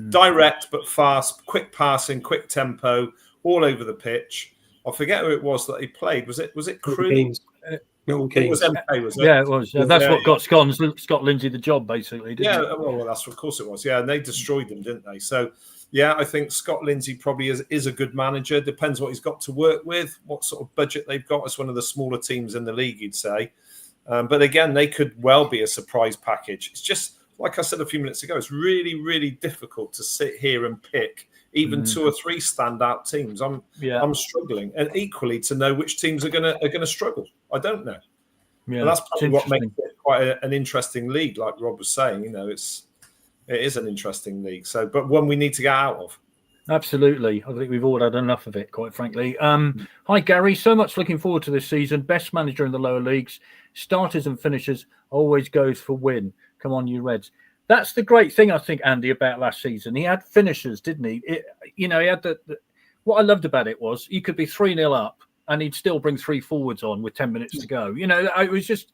Direct but fast, quick passing, quick tempo, all over the pitch. I forget who it was that he played. Was it Crew? Milton Keynes. It was MK, was it? Yeah, it was. That's what got Scott Lindsay the job, basically. Didn't it? Well, that's of course it was. Yeah, and they destroyed them, didn't they? So, yeah, I think Scott Lindsay probably is a good manager. Depends what he's got to work with, what sort of budget they've got. It's one of the smaller teams in the league, you'd say. But again, they could well be a surprise package. It's just, like I said a few minutes ago, it's really, really difficult to sit here and pick even 2 or 3 standout teams. I'm struggling, and equally to know which teams are going to struggle. I don't know. Yeah, and that's probably what makes it quite an interesting league, like Rob was saying. It is an interesting league. So, but one we need to get out of. Absolutely. I think we've all had enough of it, quite frankly. Hi, Gary. So much looking forward to this season. Best manager in the lower leagues. Starters and finishers always goes for win. Come on, you Reds. That's the great thing, I think, Andy, about last season. He had finishers, didn't he? He had what I loved about it was you could be 3-0 up and he'd still bring 3 forwards on with 10 minutes to go. It was just,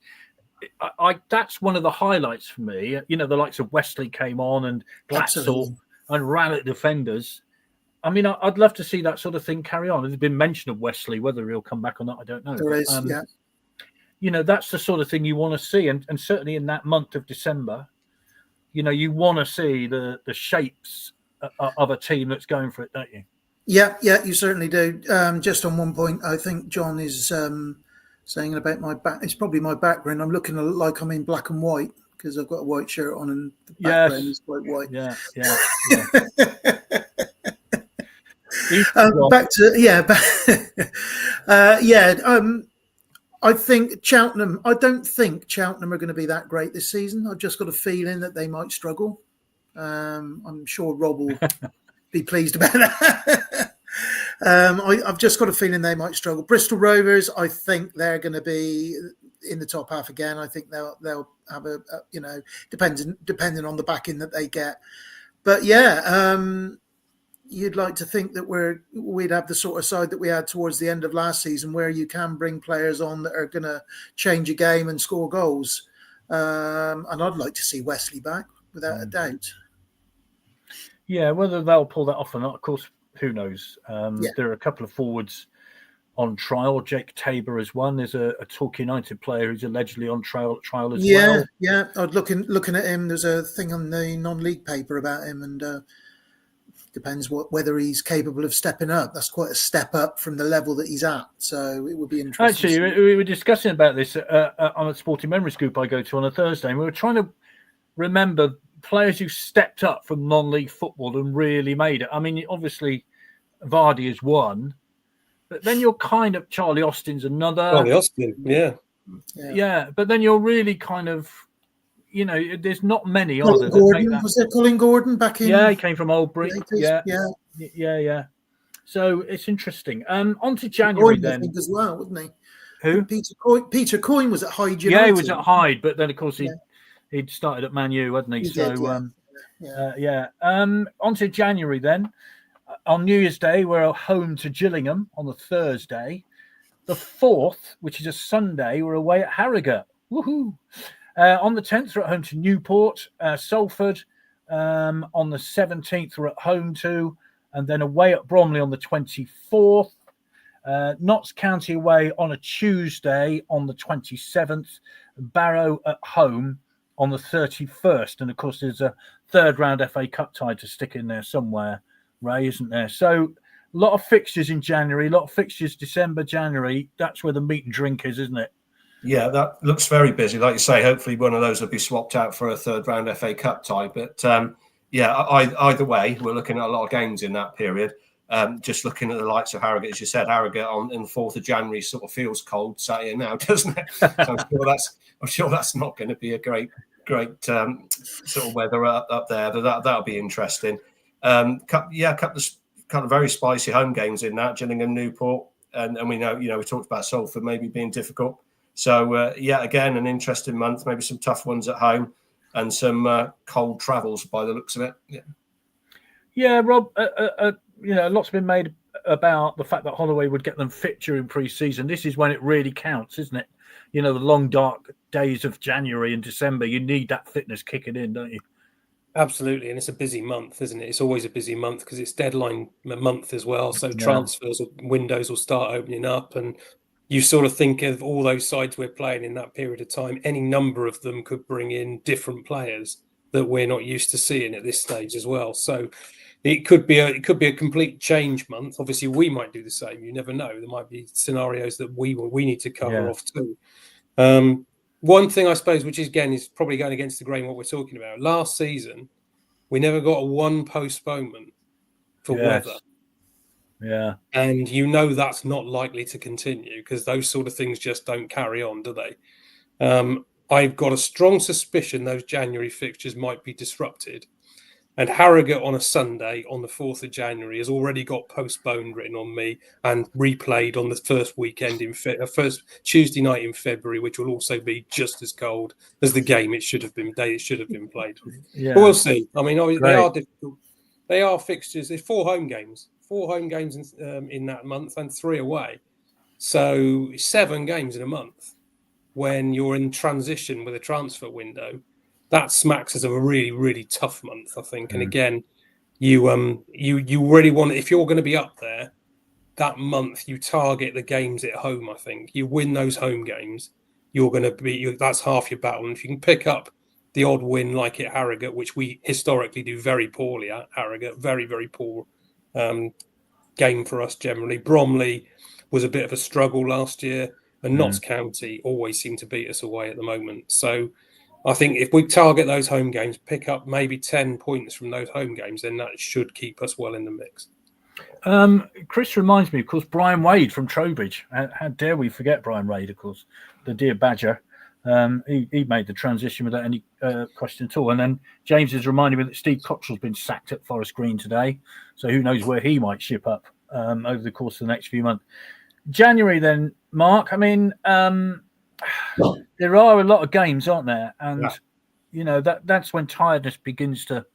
that's one of the highlights for me. The likes of Wesley came on and Glatzel and ran at defenders. I mean, I'd love to see that sort of thing carry on. There's been mention of Wesley, whether he'll come back or not, I don't know. There is, that's the sort of thing you want to see. And certainly in that month of December, you want to see the shapes of a team that's going for it, don't you? Yeah, you certainly do. Just on one point, I think John is saying about my back. It's probably my background. I'm looking like I'm in black and white because I've got a white shirt on and the background is quite white. Yeah. Back to I think Cheltenham. I don't think Cheltenham are going to be that great this season. I've just got a feeling that they might struggle. I'm sure Rob will be pleased about that. I've just got a feeling they might struggle. Bristol Rovers, I think they're going to be in the top half again. I think they'll have a depending on the backing that they get. But you'd like to think that we'd have the sort of side that we had towards the end of last season, where you can bring players on that are going to change a game and score goals. And I'd like to see Wesley back without a doubt. Yeah, whether they'll pull that off or not, of course, who knows? There are a couple of forwards on trial. Jake Tabor is one. There's a Torquay United player who's allegedly on trial as well. Yeah. I was looking at him. There's a thing on the non-league paper about him, and depends whether he's capable of stepping up. That's quite a step up from the level that he's at. So it would be interesting. Actually, we were discussing about this on a Sporting Memories group I go to on a Thursday, and we were trying to remember players who stepped up from non-league football and really made it. I mean, obviously, Vardy is one, but then you're kind of Charlie Austin's another. Charlie Austin, yeah. But then you're really kind of, there's not many. Colin Gordon, was there Colin Gordon back in? Yeah, he came from Oldbury. Yeah. So it's interesting. On to January Coyne, then. I think, as well, wasn't he? Who? Peter Coyne was at Hyde United. Yeah, he was at Hyde, but then of course he'd started at Man U, hadn't he? On to January then. On New Year's Day, we're home to Gillingham on the Thursday. The 4th, which is a Sunday, we're away at Harrogate. Woohoo! On the 10th, we're at home to Newport. Salford on the 17th, we're at home to, and then away at Bromley on the 24th. Notts County away on a Tuesday on the 27th. Barrow at home on the 31st. And, of course, there's a third round FA Cup tie to stick in there somewhere, Ray, isn't there? So a lot of fixtures in January, a lot of fixtures December, January. That's where the meat and drink is, isn't it? Yeah, that looks very busy. Like you say, hopefully one of those will be swapped out for a third round FA Cup tie. But either way, we're looking at a lot of games in that period. Just looking at the likes of Harrogate, as you said, Harrogate on the 4th of January sort of feels cold sat here now, doesn't it? So I'm sure that's not going to be a great sort of weather up there. But that'll be interesting. A couple of very spicy home games in that, Gillingham, Newport, and we know we talked about Salford maybe being difficult. So again, an interesting month. Maybe some tough ones at home and some cold travels by the looks of it. Yeah, Rob. A lot's been made about the fact that Holloway would get them fit during pre-season. This is when it really counts, isn't it? The long dark days of January and December. You need that fitness kicking in, don't you? Absolutely, and it's a busy month, isn't it? It's always a busy month because it's deadline month as well. So transfers windows will start opening up, and you sort of think of all those sides we're playing in that period of time. Any number of them could bring in different players that we're not used to seeing at this stage as well. So it could be a complete change month. Obviously, we might do the same. You never know. There might be scenarios that we need to cover off too. One thing I suppose, which again is probably going against the grain what we're talking about. Last season, we never got one postponement for weather. Yeah. And that's not likely to continue because those sort of things just don't carry on, do they? I've got a strong suspicion those January fixtures might be disrupted. And Harrogate on a Sunday on the 4th of January has already got postponed written on me and replayed on the first weekend first Tuesday night in February, which will also be just as cold as the game it should have been played. Yeah. But we'll see. I mean, they are difficult. They are fixtures. There's 4 home games in that month and 3 away. So 7 games in a month when you're in transition with a transfer window. That smacks as of a really, really tough month, I think. And again, you really want, if you're going to be up there that month, you target the games at home. I think you win those home games, you're going to be. That's half your battle. And if you can pick up the odd win like at Harrogate, which we historically do very poorly at Harrogate, very, very poor game for us generally. Bromley was a bit of a struggle last year, and Notts County always seem to beat us away at the moment. So I think if we target those home games, pick up maybe 10 points from those home games, then that should keep us well in the mix. Chris reminds me, of course, Brian Wade from Trowbridge. How dare we forget Brian Wade, of course, the dear Badger. He made the transition without any question at all. And then James is reminding me that Steve Cottrell's been sacked at Forest Green today. So who knows where he might ship up over the course of the next few months. January then, Mark, I mean, there are a lot of games, aren't there? And, you know, that's when tiredness begins to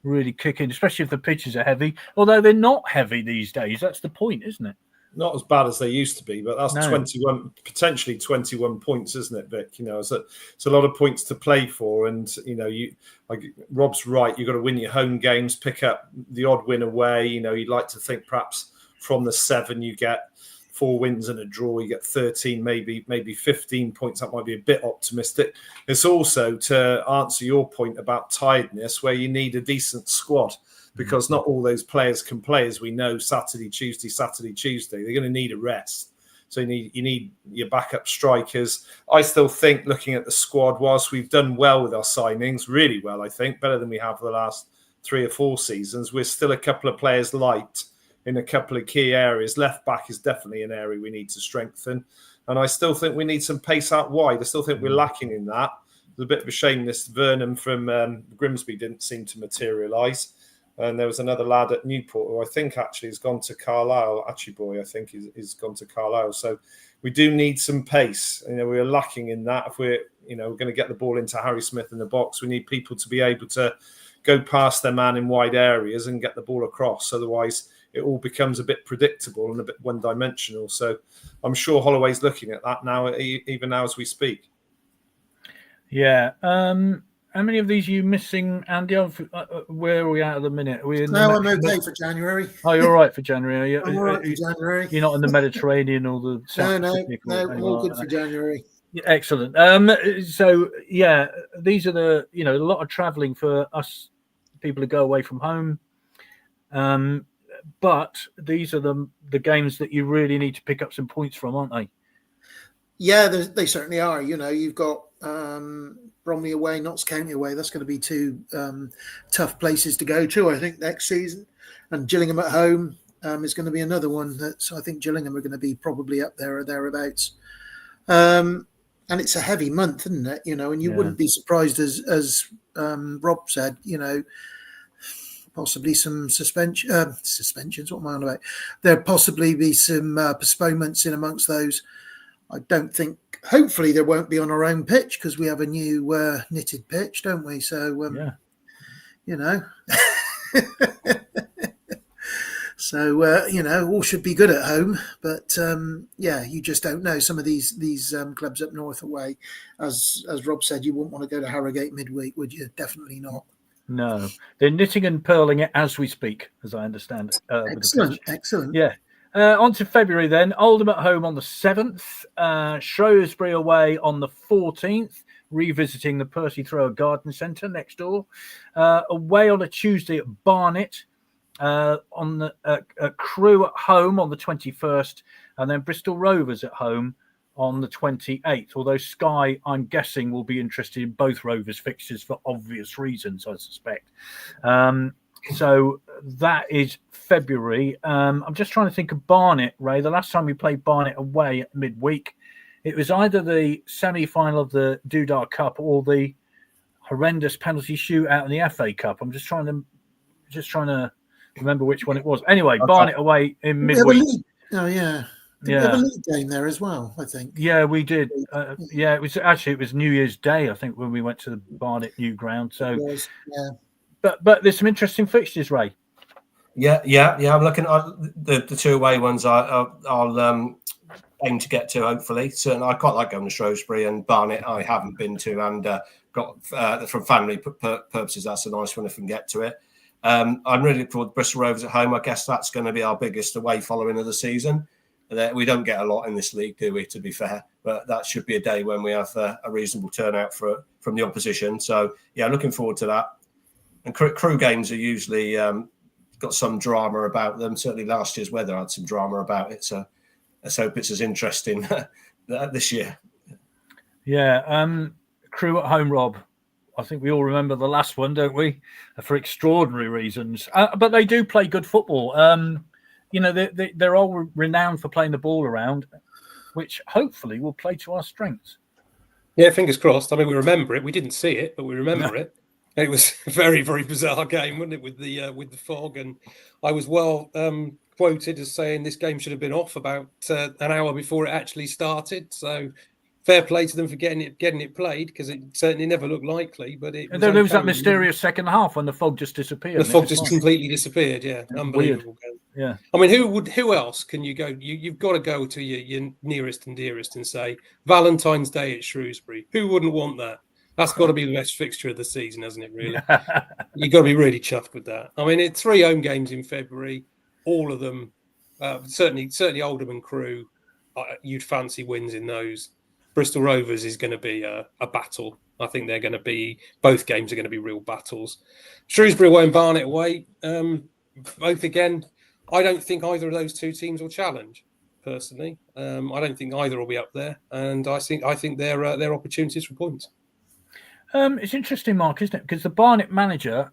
really kick in, especially if the pitches are heavy. Although they're not heavy these days. That's the point, isn't it? Not as bad as they used to be, but that's 21, potentially 21 points, isn't it, Vic? You know, it's a lot of points to play for. And, you know, like Rob's right, you've got to win your home games, pick up the odd win away. You know, you'd like to think perhaps from the 7 you get 4 wins and a draw, you get 13, maybe 15 points. That might be a bit optimistic. It's also, to answer your point about tiredness, where you need a decent squad, because not all those players can play, as we know, Saturday, Tuesday. They're going to need a rest. So you need your backup strikers. I still think, looking at the squad, whilst we've done well with our signings, really well, I think, better than we have for the last 3 or 4 seasons, we're still a couple of players light in a couple of key areas. Left back is definitely an area we need to strengthen. And I still think we need some pace out wide. I still think we're lacking in that. It's a bit of a shame this Vernon from Grimsby didn't seem to materialise. And there was another lad at Newport who I think actually has gone to Carlisle. Archibald, I think, is gone to Carlisle. So we do need some pace. You know, we're lacking in that. If we're going to get the ball into Harry Smith in the box, we need people to be able to go past their man in wide areas and get the ball across. Otherwise, it all becomes a bit predictable and a bit one-dimensional. So I'm sure Holloway's looking at that now, even now as we speak. Yeah. How many of these are you missing, Andy? Where are we at the minute? I'm okay for January. Oh, you're all right for January. I'm all right for January. You're not in the Mediterranean or the South Pacific? No, I'm all good for January. Yeah, excellent. So, yeah, these are a lot of travelling for us people who go away from home. But these are the games that you really need to pick up some points from, aren't they? Yeah, they certainly are. You know, you've got Bromley away, Notts County away. That's going to be 2 tough places to go to, I think, next season. And Gillingham at home is going to be another one. I think Gillingham are going to be probably up there or thereabouts. And it's a heavy month, isn't it? You know, and you wouldn't be surprised, as Rob said, you know, possibly some suspensions. What am I on about? There'll possibly be some postponements in amongst those. I don't think. Hopefully, there won't be on our own pitch, because we have a new knitted pitch, don't we? So, you know, so you know, all should be good at home. But you just don't know. Some of these clubs up north away, as Rob said, you wouldn't want to go to Harrogate midweek, would you? Definitely not. No, they're knitting and purling it as we speak, as I understand. Excellent. Yeah. On to February then. Oldham at home on the 7th. Shrewsbury away on the 14th, revisiting the Percy Thrower Garden Centre next door. Away on a Tuesday at Barnet. On the Crewe at home on the 21st. And then Bristol Rovers at home on the 28th. Although Sky, I'm guessing, will be interested in both Rovers fixtures for obvious reasons, I suspect. So that is February. I'm just trying to think of Barnet, Ray. The last time we played Barnet away at midweek, it was either the semi-final of the Dudar Cup or the horrendous penalty shootout in the FA Cup. I'm just trying to remember which one it was. Anyway, Barnet away in midweek. Oh yeah. Did we have a league game there as well, I think? Yeah, we did. It was New Year's Day, I think, when we went to the Barnet new ground. So, But there's some interesting fixtures, Ray. Yeah. I'm looking at the 2 away ones. I'll aim to get to, hopefully. Certainly, I quite like going to Shrewsbury, and Barnet I haven't been to, and got from family purposes. That's a nice one if we can get to it. I'm really looking forward to Bristol Rovers at home. I guess that's going to be our biggest away following of the season. We don't get a lot in this league, do we, to be fair? But that should be a day when we have a reasonable turnout from the opposition. So, yeah, looking forward to that. And crew games are usually got some drama about them. Certainly last year's weather had some drama about it. So let's hope it's as interesting this year. Yeah. Crew at home, Rob. I think we all remember the last one, don't we? For extraordinary reasons. But they do play good football. They're all renowned for playing the ball around, which hopefully will play to our strengths. Yeah, fingers crossed. I mean, we remember it. We didn't see it, but we remember it. It was a very, very bizarre game, wasn't it, with the fog? And I was quoted as saying this game should have been off about an hour before it actually started. So fair play to them for getting it played, because it certainly never looked likely. But there was that mysterious second half when the fog just disappeared. The fog just completely disappeared. Yeah, unbelievable game. Yeah, I mean, who else can you go? You've got to go to your nearest and dearest and say Valentine's Day at Shrewsbury. Who wouldn't want that? That's got to be the best fixture of the season, hasn't it? Really, you've got to be really chuffed with that. I mean, it's 3 home games in February. All of them, certainly Oldham and Crewe. You'd fancy wins in those. Bristol Rovers is going to be a battle. I think both games are going to be real battles. Shrewsbury away and Barnet away. Both again. I don't think either of those two teams will challenge. Personally, I don't think either will be up there, and I think they're opportunities for points. It's interesting, Mark, isn't it? Because the Barnet manager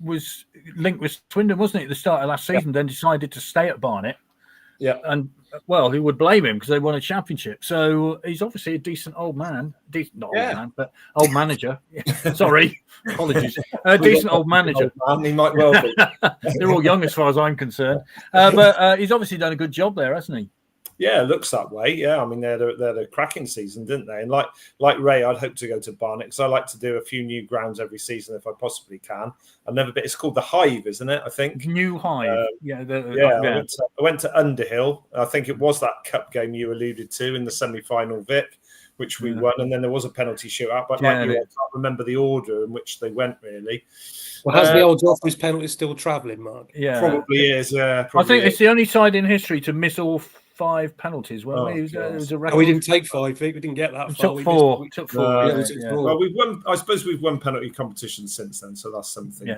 was linked with Swindon, wasn't he, at the start of last season? Then decided to stay at Barnet. Yeah, and well, who would blame him, because they won a championship? So he's obviously a decent old man. Not old man, but old manager. Sorry, apologies. Decent old manager. He might well be. They're all young as far as I'm concerned. But he's obviously done a good job there, hasn't he? Yeah, it looks that way. Yeah, I mean, they had a cracking season, didn't they? And like Ray, I'd hope to go to Barnet, because I like to do a few new grounds every season if I possibly can. I've never been. It's called the Hive, isn't it? I think New Hive. I went to Underhill. I think it was that cup game you alluded to in the semi-final, Vic, which we won, and then there was a penalty shootout. But I can't remember the order in which they went, really. Well, has the old Joffrey's penalty still travelling, Mark? Yeah, probably is. Yeah, I think it's the only side in history to miss all 5 penalties. Well, it was a record. We didn't take 5, Vic. We didn't get that far. We took 4. Well, we've won. I suppose we've won penalty competitions since then, so that's something.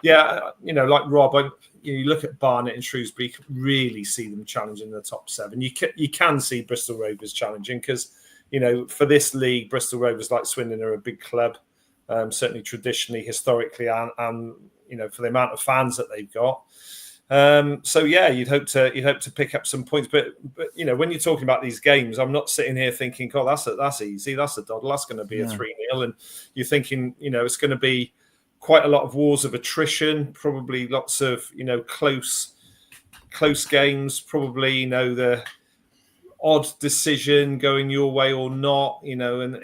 Yeah, like Rob, you look at Barnet and Shrewsbury, you can really see them challenging the top 7. You can see Bristol Rovers challenging, because for this league, Bristol Rovers, like Swindon, are a big club. Certainly traditionally, historically, and for the amount of fans that they've got. So yeah, you'd hope to pick up some points, but when you're talking about these games, I'm not sitting here thinking, "Oh, that's easy, that's a doddle, that's going to be a 3-0," and you're thinking, it's going to be quite a lot of wars of attrition, probably lots of close games, probably the odd decision going your way or not, and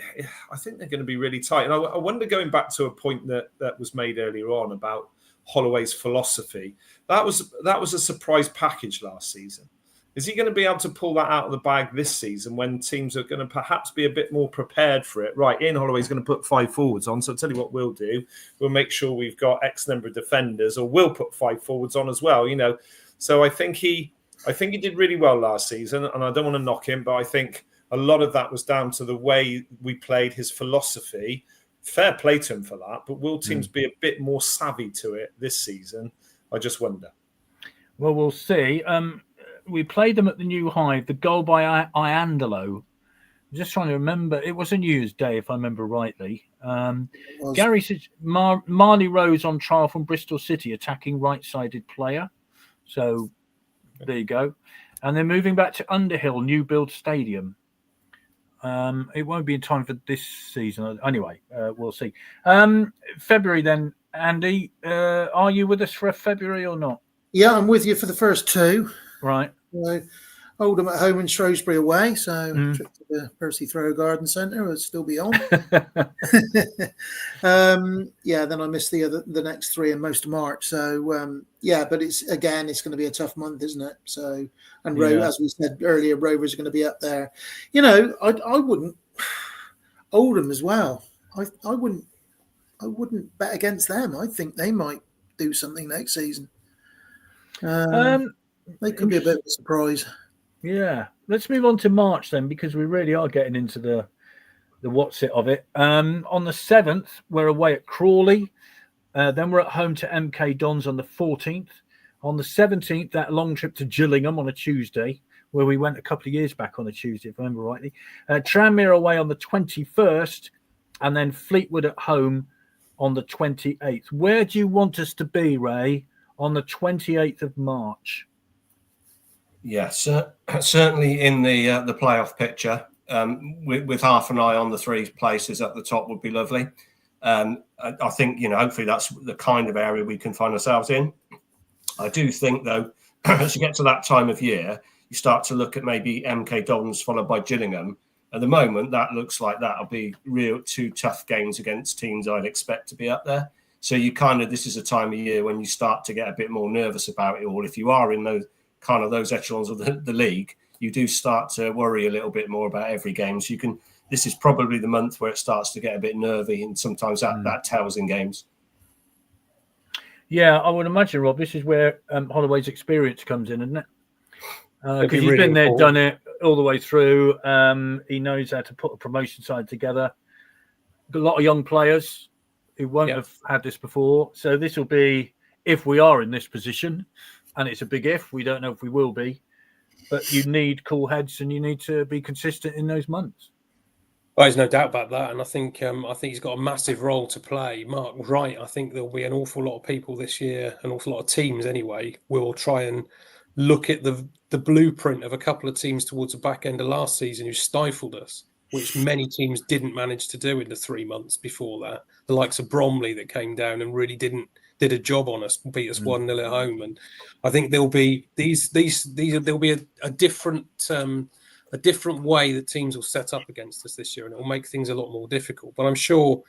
I think they're going to be really tight. And I wonder, going back to a point that was made earlier on about Holloway's philosophy, that was a surprise package last season. Is he going to be able to pull that out of the bag this season, when teams are going to perhaps be a bit more prepared for it? Right, Ian Holloway's going to put 5 forwards on, so I'll tell you what we'll do. We'll make sure we've got X number of defenders, or we'll put 5 forwards on as well, So I think he did really well last season, and I don't want to knock him, but I think a lot of that was down to the way we played, his philosophy. Fair play to him for that, but will teams be a bit more savvy to it this season? I just wonder. Well, we'll see. We played them at the New Hive. The goal by Iandolo. I'm just trying to remember. It was a New Year's Day, if I remember rightly. Gary said Marley Rose on trial from Bristol City, attacking right-sided player. So there you go. And then moving back to Underhill, new build stadium. It won't be in time for this season. Anyway, we'll see. February then, Andy. Are you with us for a February or not? Yeah, I'm with you for the first 2. Right. Oldham at home and Shrewsbury away. So trip to the Percy Throw Garden Centre will still be on. Then I missed the next 3 and most of March. So but it's going to be a tough month, isn't it? So, and as we said earlier, Rovers are going to be up there. I wouldn't Oldham as well. I wouldn't bet against them. I think they might do something next season. They could be a bit of a surprise. Yeah, let's move on to March then, because we really are getting into the what's it of it. On the 7th, we're away at Crawley. Then we're at home to MK Dons on the 14th. On the 17th, that long trip to Gillingham on a Tuesday, where we went a couple of years back on a Tuesday, if I remember rightly. Tranmere away on the 21st, and then Fleetwood at home on the 28th. Where do you want us to be, Ray, on the 28th of March? Yes, certainly in the playoff picture, with half an eye on the three places at the top would be lovely. I think, hopefully that's the kind of area we can find ourselves in. I do think, though, as you get to that time of year, you start to look at maybe MK Dons followed by Gillingham. At the moment, that looks like that'll be two tough games against teams I'd expect to be up there. So this is a time of year when you start to get a bit more nervous about it all. If you are in those echelons of the league, you do start to worry a little bit more about every game. So this is probably the month where it starts to get a bit nervy, and sometimes that tells in games. Yeah, I would imagine, Rob, this is where Holloway's experience comes in, isn't it? Because he's really been there, important. done it all the way through. He knows how to put a promotion side together. A lot of young players who won't have had this before. So this will be, if we are in this position, and it's a big if, we don't know if we will be, but you need cool heads and you need to be consistent in those months. Well, there's no doubt about that, and I think he's got a massive role to play. Mark, right? I think there'll be an awful lot of people this year, an awful lot of teams anyway, will try and look at the blueprint of a couple of teams towards the back end of last season who stifled us, which many teams didn't manage to do in the 3 months before that. The likes of Bromley that came down and really did a job on us, beat us 1-0 at home, and I think there'll be there'll be a different way that teams will set up against us this year, and it will make things a lot more difficult. But I'm sure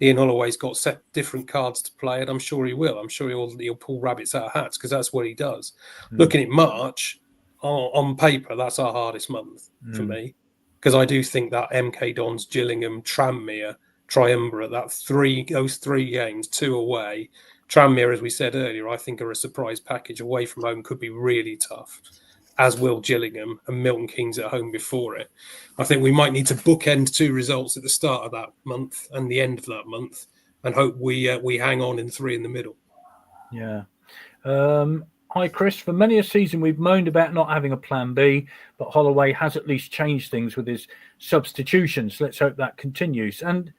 Ian Holloway's got set different cards to play, and I'm sure he will. I'm sure he'll pull rabbits out of hats because that's what he does. Looking at March, on paper, that's our hardest month for me, because I do think that MK Dons, Gillingham, Tranmere triumvirate, those three games, 2 away. Tranmere, as we said earlier, I think are a surprise package. Away from home could be really tough, as will Gillingham, and Milton Keynes at home before it. I think we might need to bookend 2 results at the start of that month and the end of that month, and hope we hang on in 3 in the middle. Yeah. Hi, Chris. For many a season, we've moaned about not having a plan B, but Holloway has at least changed things with his substitutions. Let's hope that continues. And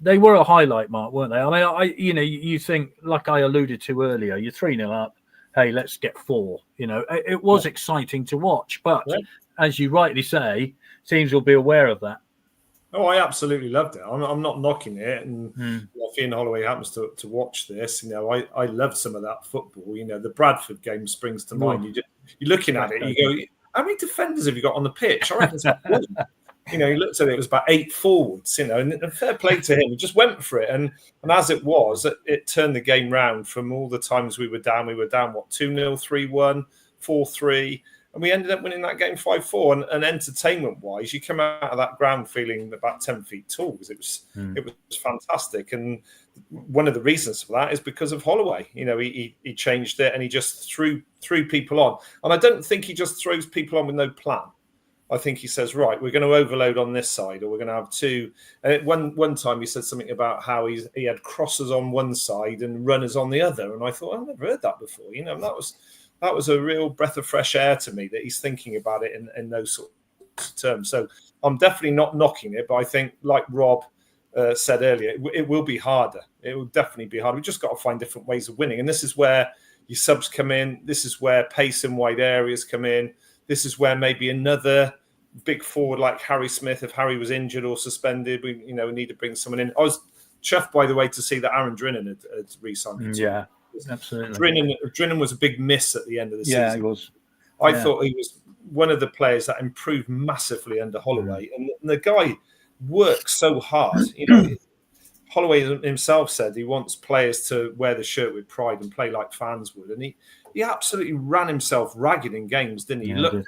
they were a highlight, Mark, weren't they? I mean, you think, like I alluded to earlier, you're 3-0 up. Hey, let's get 4. It was exciting to watch, but as you rightly say, teams will be aware of that. Oh, I absolutely loved it. I'm not knocking it. And if Ian Holloway happens to watch this, I loved some of that football. The Bradford game springs to mind. You're looking at it, you go, how many defenders have you got on the pitch? I reckon it's about 1. He looked at it was about 8 forwards, and fair play to him. He just went for it. And as it was, it turned the game round from all the times we were down, what, 2-0, 3-1, 4-3. And we ended up winning that game 5-4. And entertainment-wise, you come out of that ground feeling about 10 feet tall because it was fantastic. And one of the reasons for that is because of Holloway. He changed it and he just threw people on. And I don't think he just throws people on with no plan. I think he says, right, we're going to overload on this side, or we're going to have 2. And one time he said something about how he had crosses on one side and runners on the other. And I thought, I've never heard that before. That was a real breath of fresh air to me that he's thinking about it in those sort of terms. So I'm definitely not knocking it, but I think, like Rob said earlier, it will be harder. It will definitely be harder. We've just got to find different ways of winning. And this is where your subs come in. This is where pace in wide areas come in. This is where maybe another big forward like Harry Smith, if Harry was injured or suspended, we need to bring someone in. I was chuffed, by the way, to see that Aaron Drinan had re-signed. Yeah, absolutely. Drinan was a big miss at the end of the season. Yeah, he was. I thought he was one of the players that improved massively under Holloway. And the guy works so hard. Holloway himself said he wants players to wear the shirt with pride and play like fans would. And he absolutely ran himself ragged in games, didn't he? Yeah,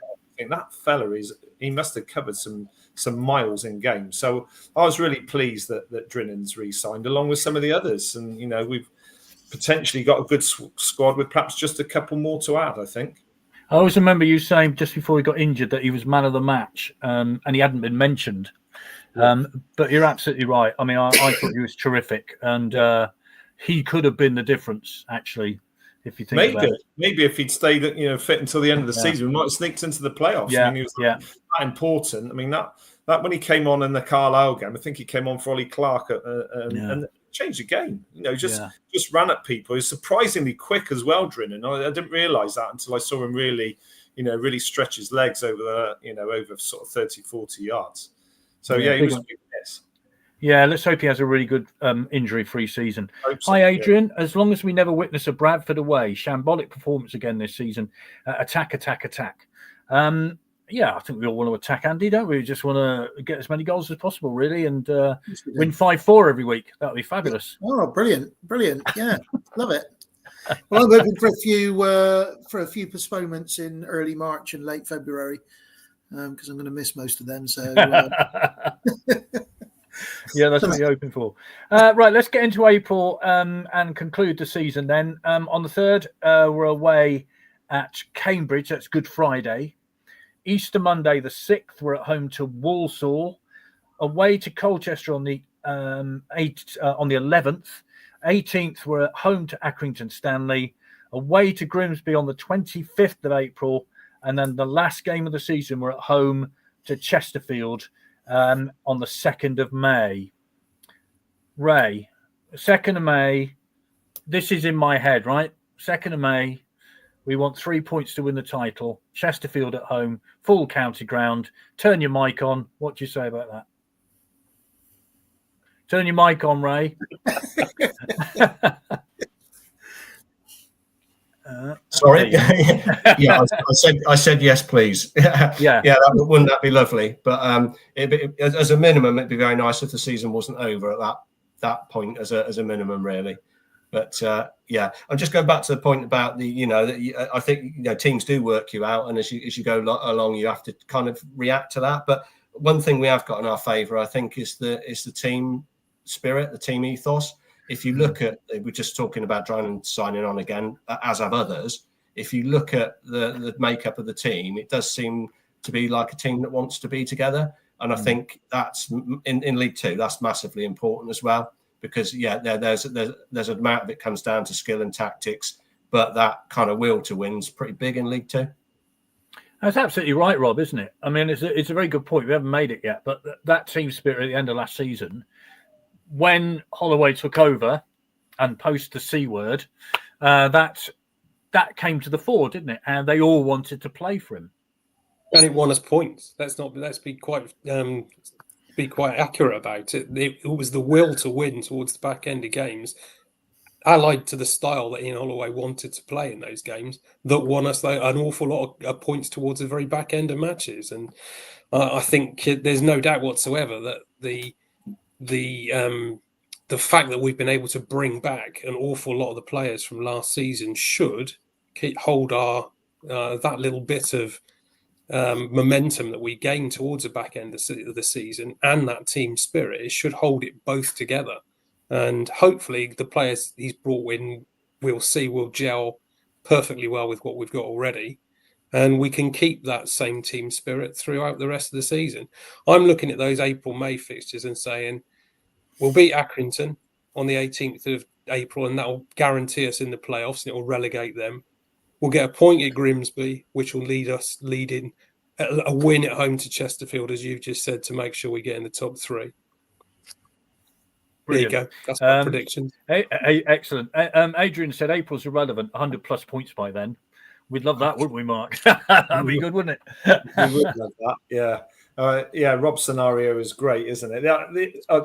That fella he must have covered some miles in games. So I was really pleased that Drinan's re-signed along with some of the others. And, we've potentially got a good squad with perhaps just a couple more to add, I think. I always remember you saying just before he got injured that he was man of the match and he hadn't been mentioned. But you're absolutely right. I mean, I thought he was terrific and he could have been the difference, actually. If you think about it. Maybe if he'd stayed, fit until the end of the season, we might have sneaked into the playoffs. Yeah, I mean, he was that important. I mean, that when he came on in the Carlisle game, I think he came on for Ollie Clark and changed the game. Just ran at people. He was surprisingly quick as well, Drinnan. I didn't realise that until I saw him really stretch his legs over over sort of 30, 40 yards. So he was a big miss. Yeah, let's hope he has a really good injury-free season. Hi, Adrian. Yeah. As long as we never witness a Bradford away, shambolic performance again this season. Attack. Yeah, I think we all want to attack, Andy, don't we? We just want to get as many goals as possible, really, and win 5-4 every week. That would be fabulous. Oh, brilliant. Yeah, love it. Well, I'm hoping for a few postponements in early March and late February because I'm going to miss most of them. So. Yeah, that's what you're hoping for. Right, let's get into April and conclude the season then. On the 3rd, we're away at Cambridge. That's Good Friday. Easter Monday, the 6th, we're at home to Walsall. Away to Colchester on the 11th. 18th, we're at home to Accrington Stanley. Away to Grimsby on the 25th of April. And then the last game of the season, we're at home to Chesterfield on the 2nd of May. Ray, 2nd of May, this is in my head, right? 2nd of May, we want 3 points to win the title. Chesterfield at home, full county ground. Turn your mic on. What do you say about that? Turn your mic on, Ray. Sorry. Yeah, I said yes, please. Yeah. Wouldn't that be lovely? But as a minimum, it'd be very nice if the season wasn't over at that point as a minimum, really. But I'm just going back to the point about I think teams do work you out, and as you go along, you have to kind of react to that. But one thing we have got in our favour, I think, is the team spirit, the team ethos. If you look at, we're just talking about Drynan signing on again, as have others. If you look at the makeup of the team, it does seem to be like a team that wants to be together. And I think that's in League Two, that's massively important as well, because there's an amount of it comes down to skill and tactics, but that kind of will to win is pretty big in League Two. That's absolutely right, Rob, isn't it? I mean, it's a very good point. We haven't made it yet, but that team spirit at the end of last season, when Holloway took over and post the C word, that came to the fore, didn't it? And they all wanted to play for him. And it won us points. Let's be quite accurate about it. It was the will to win towards the back end of games, allied to the style that Ian Holloway wanted to play in those games, that won us an awful lot of points towards the very back end of matches. And I think there's no doubt whatsoever that the fact that we've been able to bring back an awful lot of the players from last season should hold our that little bit of momentum that we gained towards the back end of the season, and that team spirit. It should hold it both together, and hopefully the players he's brought in will gel perfectly well with what we've got already, and we can keep that same team spirit throughout the rest of the season. I'm looking at those April-May fixtures and saying, we'll beat Accrington on the 18th of April, and that will guarantee us in the playoffs, and it will relegate them. We'll get a point at Grimsby, which will lead in a win at home to Chesterfield, as you've just said, to make sure we get in the top three. Brilliant. There you go. That's my prediction. Excellent. Adrian said April's irrelevant, 100+ points by then. We'd love that, wouldn't we, Mark? That'd be good, wouldn't it? We would love that, yeah. Rob's scenario is great, isn't it?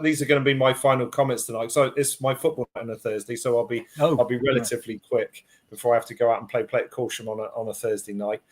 These are going to be my final comments tonight. So it's my football night on a Thursday, so I'll be relatively quick before I have to go out and play at Corsham on a Thursday night.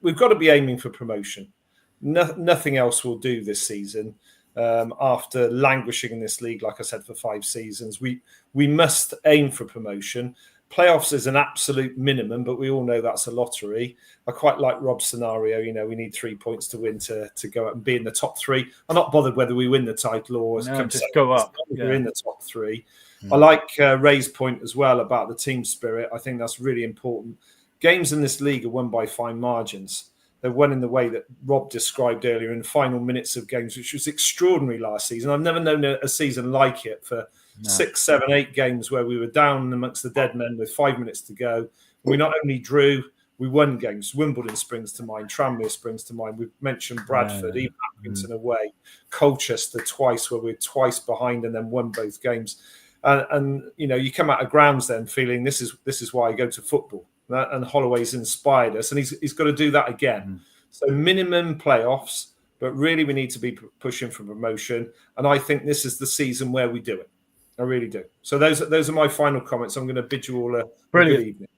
We've got to be aiming for promotion. Nothing else will do this season. After languishing in this league, like I said, for 5 seasons, we must aim for promotion. Playoffs is an absolute minimum, but we all know that's a lottery. I quite like Rob's scenario. We need 3 points to win to go up and be in the top 3. I'm not bothered whether we win the title or just go up. We're in the top 3. I like Ray's point as well about the team spirit. I think that's really important. Games in this league are won by fine margins. They're won in the way that Rob described earlier in the final minutes of games, which was extraordinary last season. I've never known a season like it for 6, 7, 8 games where we were down amongst the dead men with 5 minutes to go. We not only drew, we won games. Wimbledon springs to mind, Tranmere springs to mind. We've mentioned Bradford, even Accrington away, Colchester twice, where we're twice behind and then won both games. And you know, you come out of grounds then feeling this is why I go to football. And Holloway's inspired us, and he's got to do that again. So minimum playoffs, but really we need to be pushing for promotion. And I think this is the season where we do it. I really do. So those are my final comments. I'm going to bid you all a good evening.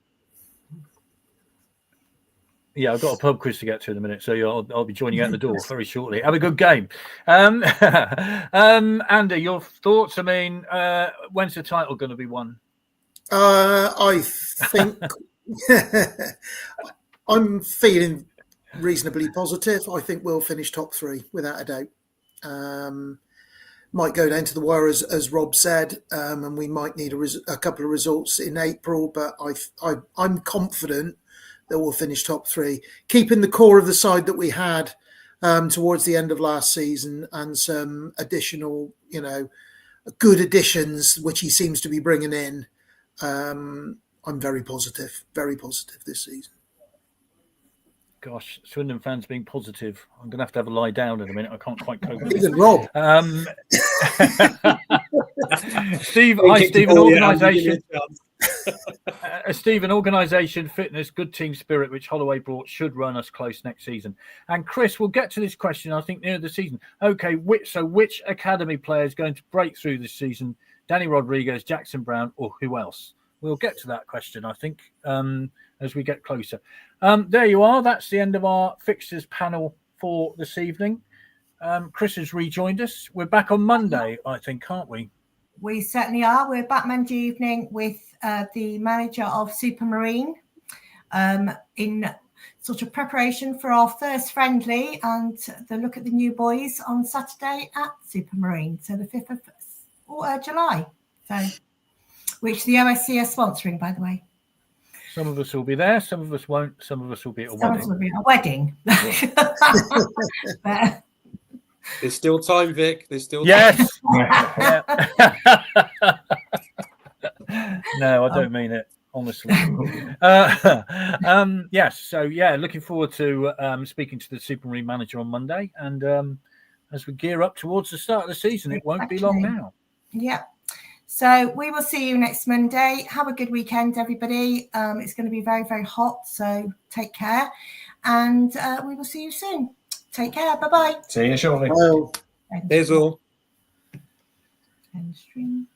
Yeah, I've got a pub quiz to get to in a minute, so I'll be joining you at the door very shortly. Have a good game. Andy, your thoughts? I mean, when's the title going to be won? I think I'm feeling reasonably positive. I think we'll finish top 3 without a doubt. Might go down to the wire, as Rob said, and we might need a couple of results in April, but I'm confident that we'll finish top 3, keeping the core of the side that we had towards the end of last season, and some additional, good additions which he seems to be bringing in. I'm very positive this season. Gosh, Swindon fans being positive. I'm going to have a lie down in a minute. I can't quite cope with Even Rob. Stephen, organisation. Stephen, organisation, fitness, good team spirit, which Holloway brought, should run us close next season. And Chris, we'll get to this question, I think, near the season. Okay, which academy player is going to break through this season? Danny Rodriguez, Jackson Brown, or who else? We'll get to that question, I think, as we get closer. There you are. That's the end of our fixtures panel for this evening. Chris has rejoined us. We're back on Monday, I think, aren't we? We certainly are. We're back Monday evening with the manager of Supermarine in sort of preparation for our first friendly and the look at the new boys on Saturday at Supermarine. So the 5th of July. So, which the OSC are sponsoring, by the way. Some of us will be there, some of us won't, some of us will be at a wedding. Some will be at a wedding. Yeah. There's still time, Vic. There's still time. Yes. No, I don't mean it, honestly. Yes. So, yeah, looking forward to speaking to the Supermarine manager on Monday. And as we gear up towards the start of the season, it won't be long now. Yeah. So we will see you next Monday. Have a good weekend, everybody. It's going to be very, very hot. So take care. And we will see you soon. Take care. Bye-bye. See you shortly. Well, Here's all. End stream.